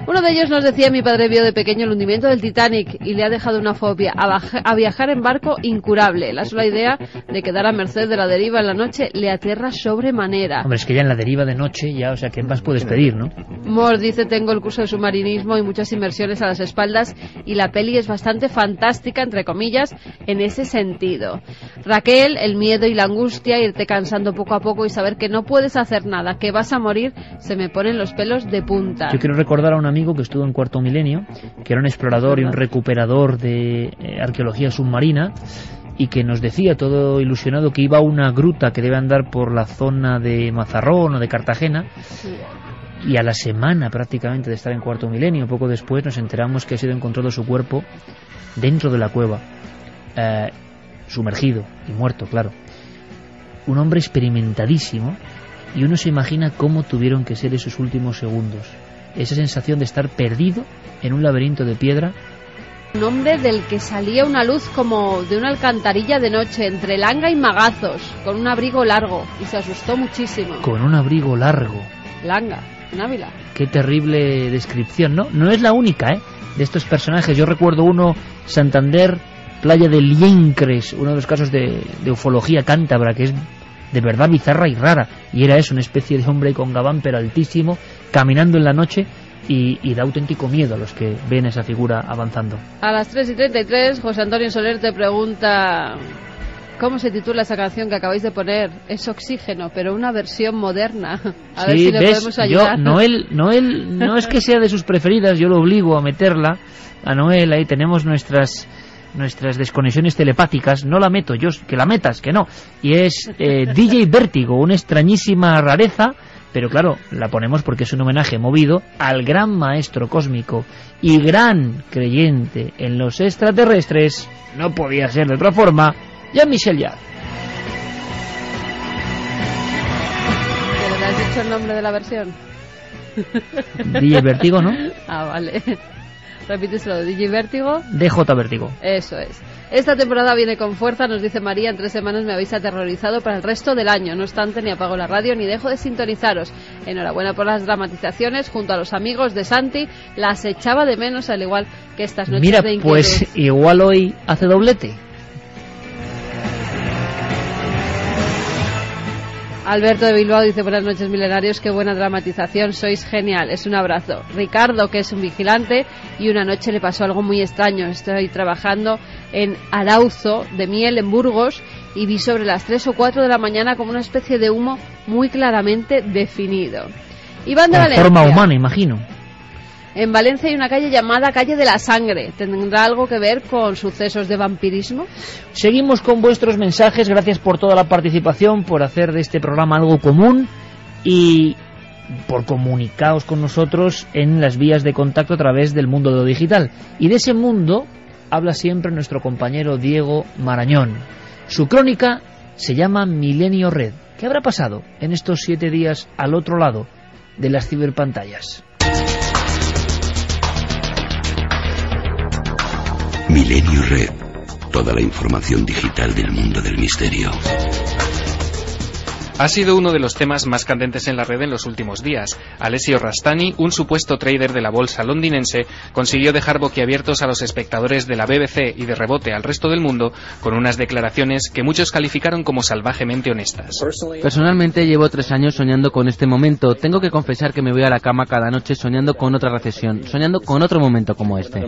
Uno de ellos nos decía: mi padre vio de pequeño el hundimiento del Titanic y le ha dejado una fobia a viajar en barco incurable. La sola idea de quedar a merced de la deriva en la noche le aterra sobremanera. Hombre, es que ya en la deriva de noche ya, o sea, ¿qué más puedes pedir, no? Mor dice: tengo el curso de submarinismo y muchas inmersiones a las espaldas y la peli es bastante fantástica, entre comillas, en ese sentido. Raquel: el miedo y la angustia, irte cansando poco a poco y saber que no puedes hacer nada, que vas a morir, se me ponen los pelos de punta. Yo quiero recordar a un amigo que estuvo en Cuarto Milenio, que era un explorador y un recuperador de arqueología submarina, y que nos decía, todo ilusionado, que iba a una gruta que debe andar por la zona de Mazarrón o de Cartagena, y a la semana prácticamente de estar en Cuarto Milenio, poco después nos enteramos que ha sido encontrado su cuerpo dentro de la cueva, sumergido y muerto, claro. Un hombre experimentadísimo, y uno se imagina cómo tuvieron que ser esos últimos segundos. Esa sensación de estar perdido en un laberinto de piedra. Un hombre del que salía una luz como de una alcantarilla de noche, entre Langa y Magazos, con un abrigo largo, y se asustó muchísimo. Con un abrigo largo. Langa, en Ávila. Qué terrible descripción, ¿no? No es la única, de estos personajes. Yo recuerdo uno, Santander, playa de Liencres, uno de los casos de ufología cántabra, que es de verdad bizarra y rara, y era eso, una especie de hombre con gabán pero altísimo, caminando en la noche, y da auténtico miedo a los que ven esa figura avanzando. A las 3:33, José Antonio Soler te pregunta: ¿Cómo se titula esa canción que acabáis de poner? Es Oxígeno, pero una versión moderna. A ver si le podemos ayudar. Noel no es que sea de sus preferidas, yo lo obligo a meterla. A Noel, ahí tenemos nuestras desconexiones telepáticas. No la meto yo, que la metas, que no. Y es DJ Vértigo, una extrañísima rareza, pero claro, la ponemos porque es un homenaje movido al gran maestro cósmico y gran creyente en los extraterrestres, no podía ser de otra forma, Jean-Michel Jarre. ¿Pero le has dicho el nombre de la versión? DJ Vértigo, ¿no? Ah, vale. Repíteselo, DJ Vértigo. DJ Vértigo. Eso es. Esta temporada viene con fuerza, nos dice María, en 3 semanas me habéis aterrorizado para el resto del año. No obstante, ni apago la radio ni dejo de sintonizaros. Enhorabuena por las dramatizaciones, junto a los amigos de Santi, las echaba de menos, al igual que estas noches de inquietud. Pues igual hoy hace doblete. Alberto de Bilbao dice: buenas noches, milenarios, qué buena dramatización, sois geniales, un abrazo. Ricardo, que es un vigilante, y una noche le pasó algo muy extraño. Estoy trabajando en Arauzo de Miel, en Burgos, y vi sobre las 3 o 4 de la mañana como una especie de humo muy claramente definido. Iván de Valencia. Forma humana, imagino. En Valencia hay una calle llamada Calle de la Sangre. ¿Tendrá algo que ver con sucesos de vampirismo? Seguimos con vuestros mensajes. Gracias por toda la participación, por hacer de este programa algo común y por comunicaros con nosotros en las vías de contacto a través del mundo de lo digital. Y de ese mundo habla siempre nuestro compañero Diego Marañón. Su crónica se llama Milenio Red. ¿Qué habrá pasado en estos 7 días al otro lado de las ciberpantallas? Milenio Red. Toda la información digital del mundo del misterio. Ha sido uno de los temas más candentes en la red en los últimos días. Alessio Rastani, un supuesto trader de la bolsa londinense, consiguió dejar boquiabiertos a los espectadores de la BBC y de rebote al resto del mundo con unas declaraciones que muchos calificaron como salvajemente honestas. Personalmente llevo 3 años soñando con este momento. Tengo que confesar que me voy a la cama cada noche soñando con otra recesión, soñando con otro momento como este.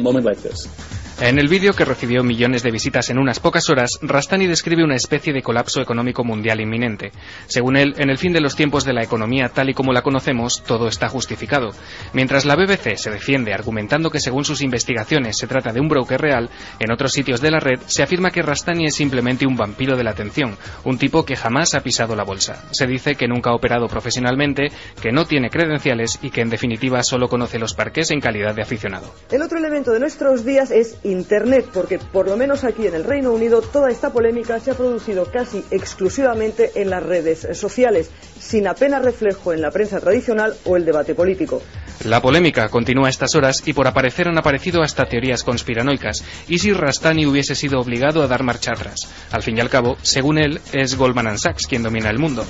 En el vídeo, que recibió millones de visitas en unas pocas horas, Rastani describe una especie de colapso económico mundial inminente. Según él, en el fin de los tiempos de la economía tal y como la conocemos, todo está justificado. Mientras la BBC se defiende argumentando que según sus investigaciones se trata de un broker real, en otros sitios de la red se afirma que Rastani es simplemente un vampiro de la atención, un tipo que jamás ha pisado la bolsa. Se dice que nunca ha operado profesionalmente, que no tiene credenciales y que en definitiva solo conoce los parqués en calidad de aficionado. El otro elemento de nuestros días es Internet, porque por lo menos aquí en el Reino Unido toda esta polémica se ha producido casi exclusivamente en las redes sociales, sin apenas reflejo en la prensa tradicional o el debate político. La polémica continúa a estas horas y por aparecer han aparecido hasta teorías conspiranoicas. ¿Y si Rastani hubiese sido obligado a dar marcha atrás? Al fin y al cabo, según él, es Goldman Sachs quien domina el mundo.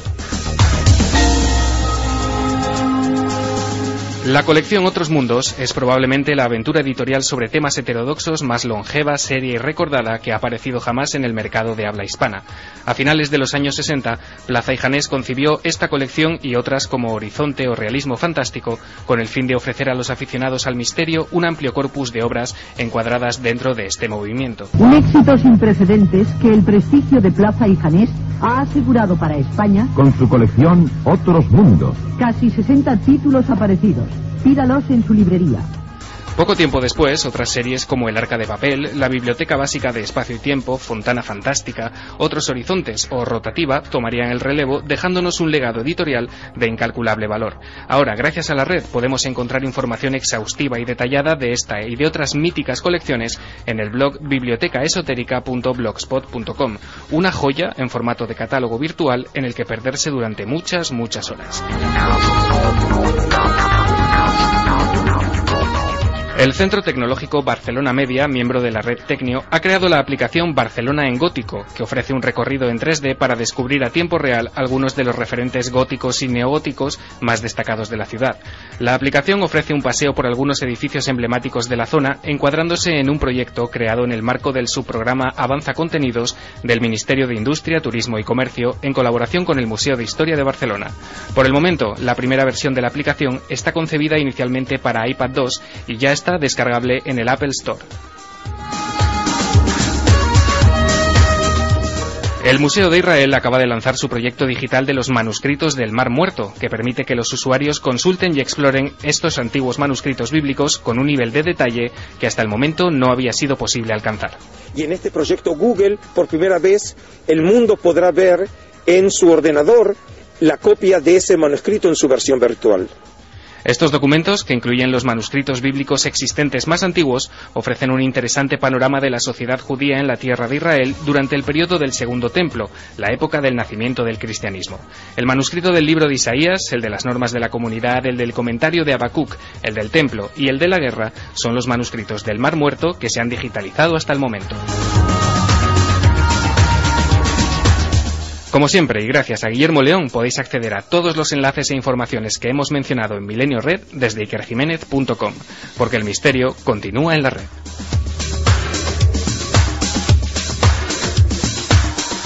La colección Otros Mundos es probablemente la aventura editorial sobre temas heterodoxos más longeva, seria y recordada que ha aparecido jamás en el mercado de habla hispana. A finales de los años 60, Plaza y Janés concibió esta colección y otras como Horizonte o Realismo Fantástico con el fin de ofrecer a los aficionados al misterio un amplio corpus de obras encuadradas dentro de este movimiento. Un éxito sin precedentes que el prestigio de Plaza y Janés ha asegurado para España con su colección Otros Mundos. Casi 60 títulos aparecidos. Pídalos en su librería. Poco tiempo después, otras series como El Arca de Papel, La Biblioteca Básica de Espacio y Tiempo, Fontana Fantástica, Otros Horizontes o Rotativa tomarían el relevo, dejándonos un legado editorial de incalculable valor. Ahora, gracias a la red, podemos encontrar información exhaustiva y detallada de esta y de otras míticas colecciones en el blog bibliotecaesotérica.blogspot.com, una joya en formato de catálogo virtual en el que perderse durante muchas horas. El Centro Tecnológico Barcelona Media, miembro de la red Tecnio, ha creado la aplicación Barcelona en Gótico, que ofrece un recorrido en 3D para descubrir a tiempo real algunos de los referentes góticos y neogóticos más destacados de la ciudad. La aplicación ofrece un paseo por algunos edificios emblemáticos de la zona, encuadrándose en un proyecto creado en el marco del subprograma Avanza Contenidos del Ministerio de Industria, Turismo y Comercio, en colaboración con el Museo de Historia de Barcelona. Por el momento, la primera versión de la aplicación está concebida inicialmente para iPad 2 y ya está descargable en el Apple Store. El Museo de Israel acaba de lanzar su proyecto digital de los manuscritos del Mar Muerto, que permite que los usuarios consulten y exploren estos antiguos manuscritos bíblicos con un nivel de detalle que hasta el momento no había sido posible alcanzar. Y en este proyecto Google, por primera vez, el mundo podrá ver en su ordenador la copia de ese manuscrito en su versión virtual. Estos documentos, que incluyen los manuscritos bíblicos existentes más antiguos, ofrecen un interesante panorama de la sociedad judía en la tierra de Israel durante el periodo del Segundo Templo, la época del nacimiento del cristianismo. El manuscrito del libro de Isaías, el de las normas de la comunidad, el del comentario de Habacuc, el del templo y el de la guerra son los manuscritos del Mar Muerto que se han digitalizado hasta el momento. Como siempre, y gracias a Guillermo León, podéis acceder a todos los enlaces e informaciones que hemos mencionado en Milenio Red desde ikerjiménez.com, porque el misterio continúa en la red.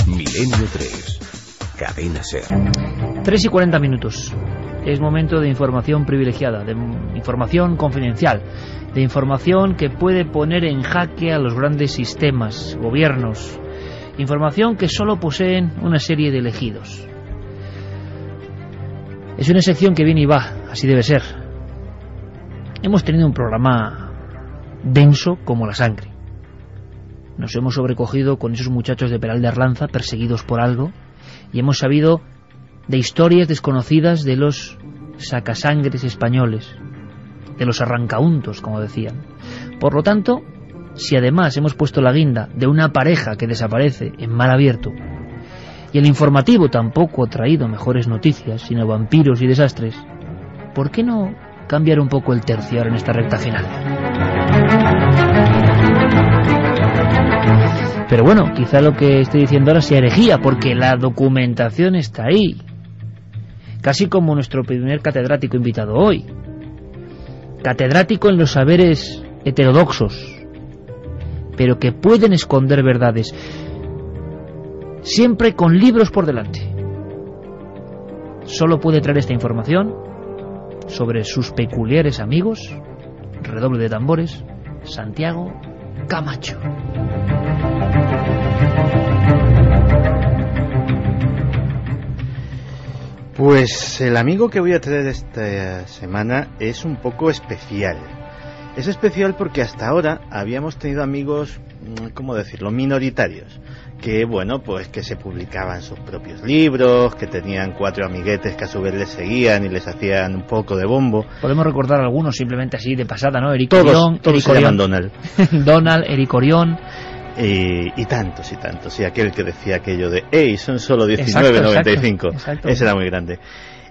Milenio 3, Cadena SER. 3:40. Es momento de información privilegiada, de información confidencial, de información que puede poner en jaque a los grandes sistemas, gobiernos. Información que solo poseen una serie de elegidos. Es una sección que viene y va, así debe ser. Hemos tenido un programa denso como la sangre. Nos hemos sobrecogido con esos muchachos de Peral de Arlanza perseguidos por algo y hemos sabido de historias desconocidas de los sacasangres españoles, de los arrancauntos, como decían. Por lo tanto, si además hemos puesto la guinda de una pareja que desaparece en mar abierto, y el informativo tampoco ha traído mejores noticias, sino vampiros y desastres, ¿por qué no cambiar un poco el tercio ahora en esta recta final? Pero bueno, quizá lo que estoy diciendo ahora sea herejía, porque la documentación está ahí, casi como nuestro primer catedrático invitado hoy, catedrático en los saberes heterodoxos, pero que pueden esconder verdades, siempre con libros por delante. Solo puede traer esta información sobre sus peculiares amigos, redoble de tambores, Santiago Camacho. Pues el amigo que voy a traer esta semana es un poco especial. Es especial porque hasta ahora habíamos tenido amigos, ¿cómo decirlo?, minoritarios, que bueno, pues que se publicaban sus propios libros, que tenían 4 amiguetes que a su vez les seguían y les hacían un poco de bombo. Podemos recordar algunos simplemente así de pasada, ¿no? Eric todos, Orión, todos se llaman Donald. Donald, Eric Orión. Y tantos y tantos. Y aquel que decía aquello de, ¡ey, son solo 19,95! Exacto. Ese era muy grande.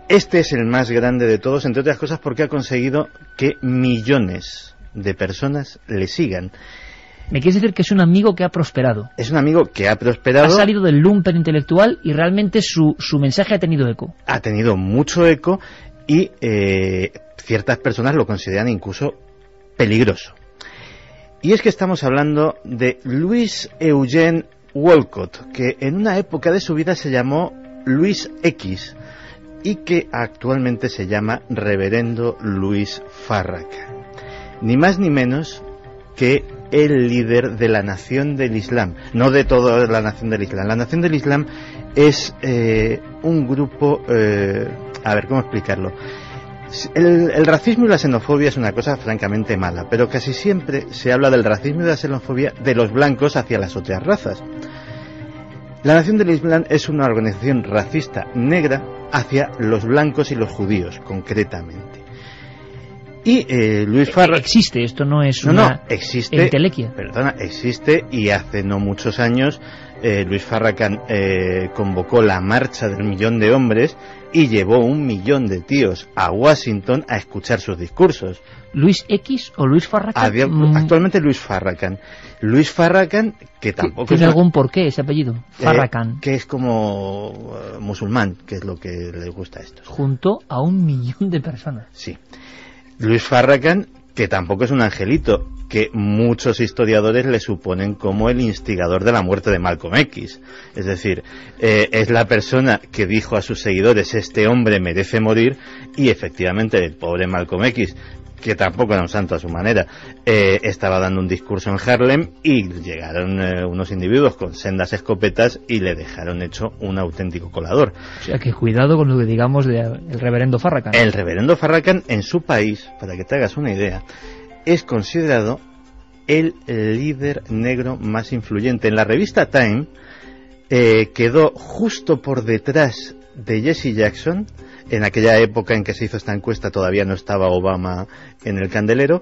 Este es el más grande de todos, entre otras cosas porque ha conseguido que millones de personas le sigan. ¿Me quieres decir que es un amigo que ha prosperado? Es un amigo que ha prosperado. Ha salido del lumpen intelectual y realmente su mensaje ha tenido eco. Ha tenido mucho eco y ciertas personas lo consideran incluso peligroso. Y es que estamos hablando de Louis Eugene Walcott, que en una época de su vida se llamó Luis X y que actualmente se llama Reverendo Luis Farrakhan. Ni más ni menos que el líder de la Nación del Islam, no de toda la Nación del Islam. La Nación del Islam es un grupo, a ver, ¿cómo explicarlo? El racismo y la xenofobia es una cosa francamente mala, pero casi siempre se habla del racismo y de la xenofobia de los blancos hacia las otras razas. La Nación del Islam es una organización racista negra hacia los blancos y los judíos, concretamente. Y Luis Farrakhan... Existe, esto no es existe, entelequia. Perdona, existe, y hace no muchos años Luis Farrakhan convocó la marcha del 1.000.000 de hombres y llevó 1.000.000 de tíos a Washington a escuchar sus discursos. ¿Luis X o Luis Farrakhan? Actualmente Luis Farrakhan. Luis Farrakhan, que tampoco... ¿Tiene algún porqué ese apellido? Farrakhan. Que es como musulmán, que es lo que les gusta a estos. Junto a 1.000.000 de personas. Sí. Luis Farrakhan, que tampoco es un angelito, que muchos historiadores le suponen como el instigador de la muerte de Malcolm X. Es decir, es la persona que dijo a sus seguidores, este hombre merece morir, y efectivamente el pobre Malcolm X que tampoco era un santo a su manera, estaba dando un discurso en Harlem y llegaron unos individuos con sendas escopetas y le dejaron hecho un auténtico colador. O sea que cuidado con lo que digamos del reverendo Farrakhan. El reverendo Farrakhan en su país, para que te hagas una idea, es considerado el líder negro más influyente. En la revista Time quedó justo por detrás de Jesse Jackson. En aquella época en que se hizo esta encuesta todavía no estaba Obama en el candelero,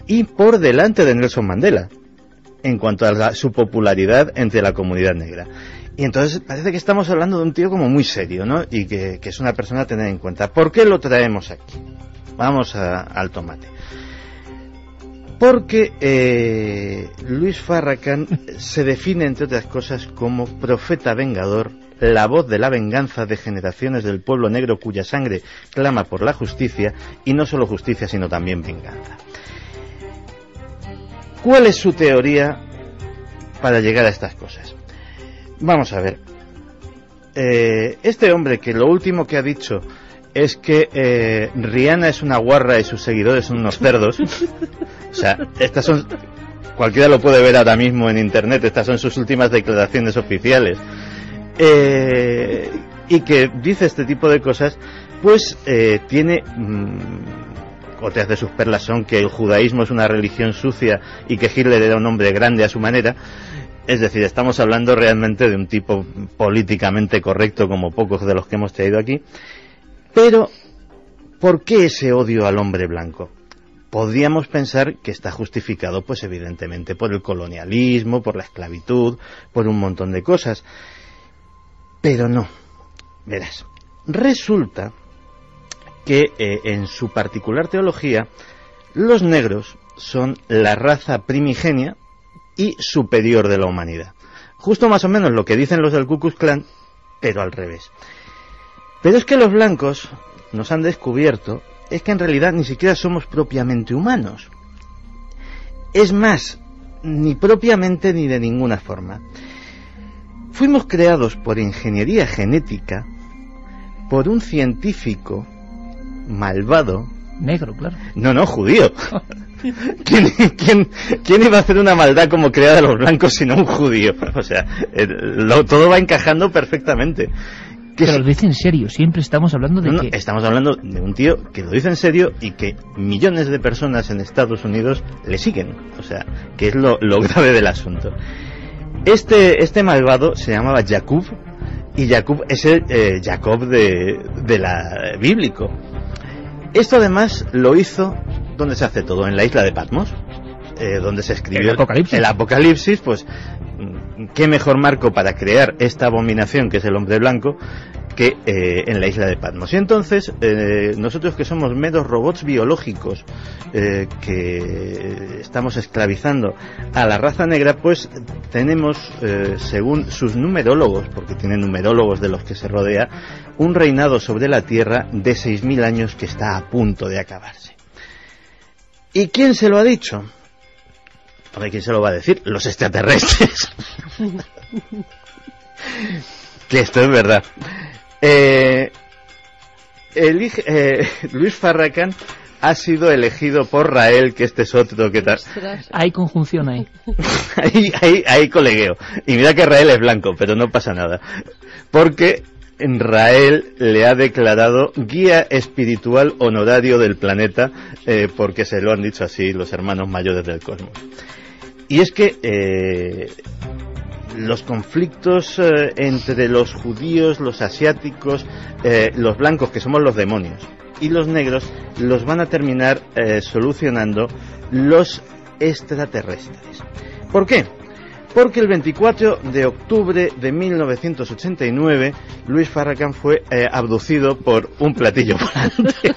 y por delante de Nelson Mandela en cuanto a su popularidad entre la comunidad negra. Y entonces parece que estamos hablando de un tío como muy serio, ¿no? Y que es una persona a tener en cuenta. ¿Por qué lo traemos aquí? Vamos al tomate. Porque Louis Farrakhan se define, entre otras cosas, como profeta vengador, la voz de la venganza de generaciones del pueblo negro cuya sangre clama por la justicia, y no solo justicia, sino también venganza. ¿Cuál es su teoría para llegar a estas cosas? Vamos a ver. Este hombre, que lo último que ha dicho es que Rihanna es una guarra y sus seguidores son unos cerdos. O sea, estas son... Cualquiera lo puede ver ahora mismo en internet, estas son sus últimas declaraciones oficiales. Y que dice este tipo de cosas, pues tiene... otras de sus perlas son que el judaísmo es una religión sucia y que Hitler era un hombre grande a su manera. Es decir, estamos hablando realmente de un tipo políticamente correcto como pocos de los que hemos traído aquí. Pero, ¿por qué ese odio al hombre blanco? Podríamos pensar que está justificado, pues evidentemente, por el colonialismo, por la esclavitud, por un montón de cosas. Pero no. Verás, resulta que en su particular teología, los negros son la raza primigenia y superior de la humanidad. Justo más o menos lo que dicen los del Ku Klux Klan, pero al revés. Pero es que los blancos nos han descubierto es que en realidad ni siquiera somos propiamente humanos. Es más, ni propiamente ni de ninguna forma. Fuimos creados por ingeniería genética por un científico malvado. Negro, claro. No, judío. ¿Quién iba a hacer una maldad como creada a los blancos sino un judío? O sea, todo va encajando perfectamente. Pero lo dice en serio, siempre estamos hablando de que... Estamos hablando de un tío que lo dice en serio y que millones de personas en Estados Unidos le siguen. O sea, que es lo grave del asunto. Este malvado se llamaba Jacob, y Jacob es el Jacob de la bíblico. Esto además lo hizo donde se hace todo, en la isla de Patmos, donde se escribió el Apocalipsis. Pues qué mejor marco para crear esta abominación que es el hombre blanco que en la isla de Patmos. Y entonces nosotros, que somos meros robots biológicos que estamos esclavizando a la raza negra, pues tenemos, según sus numerólogos, porque tiene numerólogos de los que se rodea, un reinado sobre la Tierra de 6.000 años que está a punto de acabarse. ¿Y quién se lo ha dicho? Porque ¿quién se lo va a decir? Los extraterrestres. Que esto es verdad. Louis Farrakhan ha sido elegido por Rael, que este es otro que tal. Hay conjunción ahí. Hay colegueo. Y mira que Rael es blanco, pero no pasa nada. Porque Rael le ha declarado guía espiritual honorario del planeta, porque se lo han dicho así los hermanos mayores del cosmos. Y es que los conflictos entre los judíos, los asiáticos, los blancos, que somos los demonios, y los negros, los van a terminar solucionando los extraterrestres. ¿Por qué? Porque el 24 de octubre de 1989 Louis Farrakhan fue abducido por un platillo volante.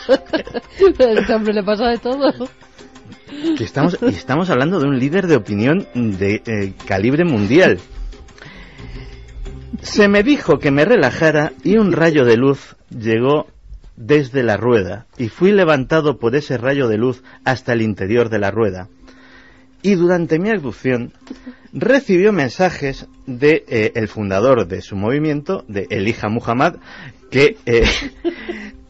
A este hombre le pasa de todo. Que estamos hablando de un líder de opinión de calibre mundial. Se me dijo que me relajara y un rayo de luz llegó desde la rueda y fui levantado por ese rayo de luz hasta el interior de la rueda. Y durante mi abducción recibió mensajes de el fundador de su movimiento, de Elijah Muhammad, que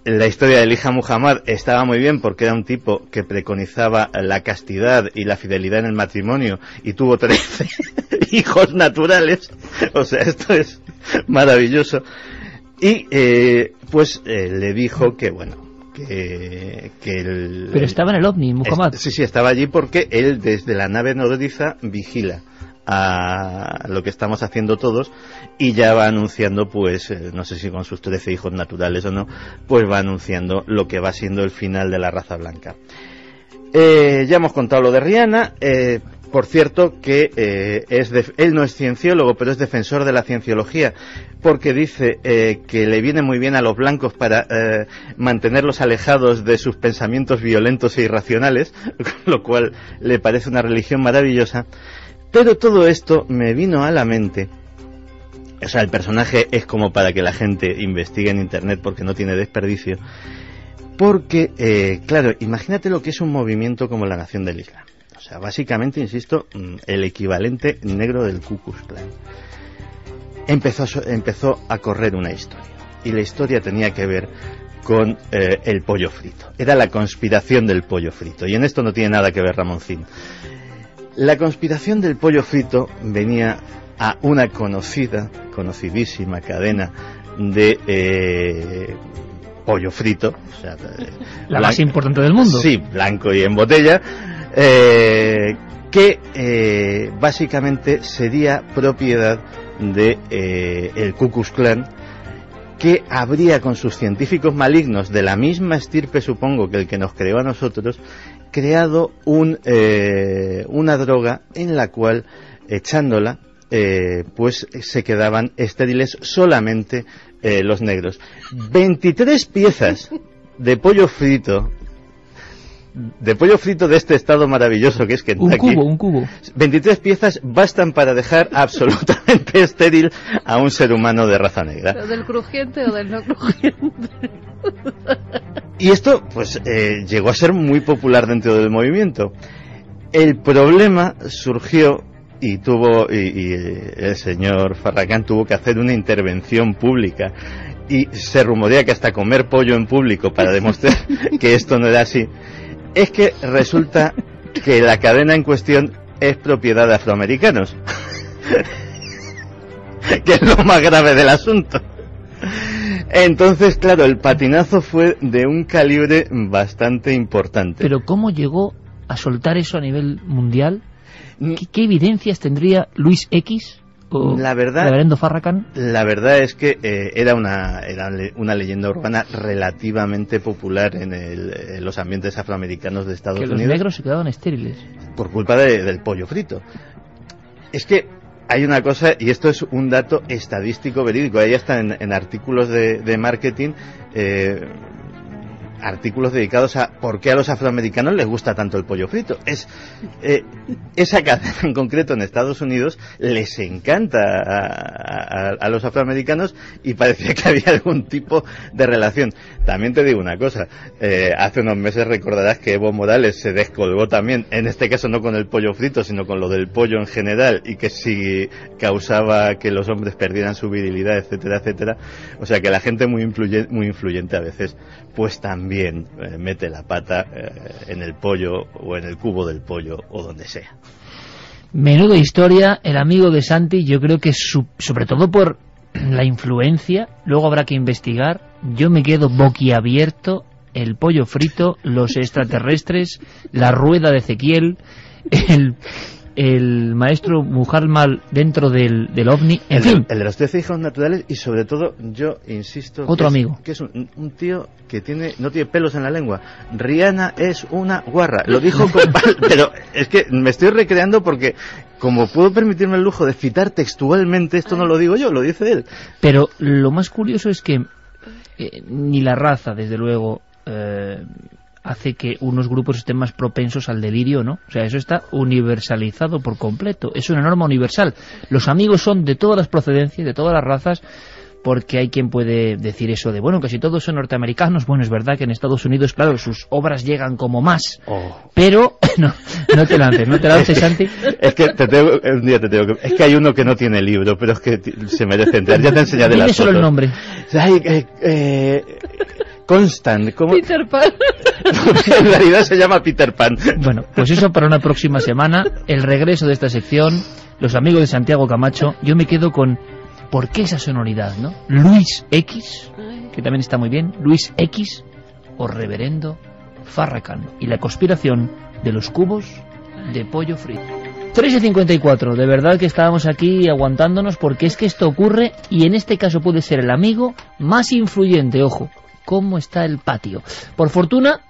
La historia de Elijah Muhammad estaba muy bien porque era un tipo que preconizaba la castidad y la fidelidad en el matrimonio y tuvo 13 hijos naturales. O sea, esto es maravilloso. Y le dijo que, bueno, que Pero estaba en el OVNI, Muhammad. Sí, estaba allí porque él desde la nave nodriza vigila a lo que estamos haciendo todos y ya va anunciando, pues no sé si con sus 13 hijos naturales o no, pues va anunciando lo que va siendo el final de la raza blanca. Ya hemos contado lo de Rihanna. Por cierto que él no es cienciólogo, pero es defensor de la cienciología, porque dice que le viene muy bien a los blancos para mantenerlos alejados de sus pensamientos violentos e irracionales, lo cual le parece una religión maravillosa. Pero todo esto me vino a la mente. O sea, el personaje es como para que la gente investigue en internet porque no tiene desperdicio. Porque, claro, imagínate lo que es un movimiento como la Nación del Islam. O sea, básicamente, insisto, el equivalente negro del Ku Klux Klan. Empezó a correr una historia. Y la historia tenía que ver con el pollo frito. Era la conspiración del pollo frito. Y en esto no tiene nada que ver Ramoncín. La conspiración del pollo frito venía a una conocidísima cadena de pollo frito, o sea, la más importante del mundo. Sí, blanco y en botella, que básicamente sería propiedad de el Ku Klux Klan, que habría con sus científicos malignos de la misma estirpe, supongo, que el que nos creó a nosotros, creado una droga en la cual, echándola, pues se quedaban estériles solamente los negros. 23 piezas de pollo frito de este estado maravilloso que es Kentucky. Un cubo. 23 piezas bastan para dejar absolutamente estéril a un ser humano de raza negra. ¿Pero del crujiente o del no crujiente? Y esto, pues, llegó a ser muy popular dentro del movimiento. El problema surgió y el señor Farrakhan tuvo que hacer una intervención pública y se rumorea que hasta comer pollo en público para demostrar que esto no era así. Es que resulta que la cadena en cuestión es propiedad de afroamericanos, que es lo más grave del asunto. Entonces, claro, el patinazo fue de un calibre bastante importante. Pero ¿cómo llegó a soltar eso a nivel mundial? ¿Qué evidencias tendría Luis X o el reverendo Farrakhan? La verdad es que era una leyenda urbana relativamente popular en los ambientes afroamericanos de Estados Unidos. Que los negros se quedaban estériles. Por culpa del pollo frito. Es que hay una cosa, y esto es un dato estadístico verídico, ahí está en artículos de marketing, artículos dedicados a por qué a los afroamericanos les gusta tanto el pollo frito. Esa cadena en concreto en Estados Unidos les encanta a los afroamericanos y parecía que había algún tipo de relación. También te digo una cosa, hace unos meses recordarás que Evo Morales se descolgó también, en este caso no con el pollo frito, sino con lo del pollo en general, y que si causaba que los hombres perdieran su virilidad, etcétera, etcétera. O sea que la gente muy influyente a veces, pues también mete la pata en el pollo o en el cubo del pollo o donde sea. Menuda historia, el amigo de Santi. Yo creo que sobre todo por la influencia, luego habrá que investigar. Yo me quedo boquiabierto. El pollo frito, los extraterrestres, la rueda de Ezequiel, el maestro Muhammad dentro del OVNI, en fin. El de los 13 hijos naturales, y sobre todo, yo insisto, otro amigo, que es un tío que no tiene pelos en la lengua. Rihanna es una guarra, lo dijo con pero es que me estoy recreando porque como puedo permitirme el lujo de citar textualmente, esto no lo digo yo, lo dice él. Pero lo más curioso es que ni la raza, desde luego, hace que unos grupos estén más propensos al delirio, ¿no? O sea, eso está universalizado por completo. Es una norma universal. Los amigos son de todas las procedencias, de todas las razas, porque hay quien puede decir eso de, bueno, casi todos son norteamericanos. Bueno, es verdad que en Estados Unidos, claro, sus obras llegan como más. Pero, no te lances, Santi. Es que un día te tengo que... Es que hay uno que no tiene libro, pero es que se merece entrar. Ya te enseñaré las fotos. Dime solo el nombre. Constant. ¿Cómo? Peter Pan. En realidad se llama Peter Pan. Bueno, pues eso para una próxima semana, el regreso de esta sección, los amigos de Santiago Camacho. Yo me quedo con, ¿por qué esa sonoridad, no? Luis X, que también está muy bien, Luis X, o Reverendo Farrakhan, y la conspiración de los cubos de pollo frito. 3:54, de verdad que estábamos aquí aguantándonos, porque es que esto ocurre, y en este caso puede ser el amigo más influyente, ojo, cómo está el patio. Por fortuna...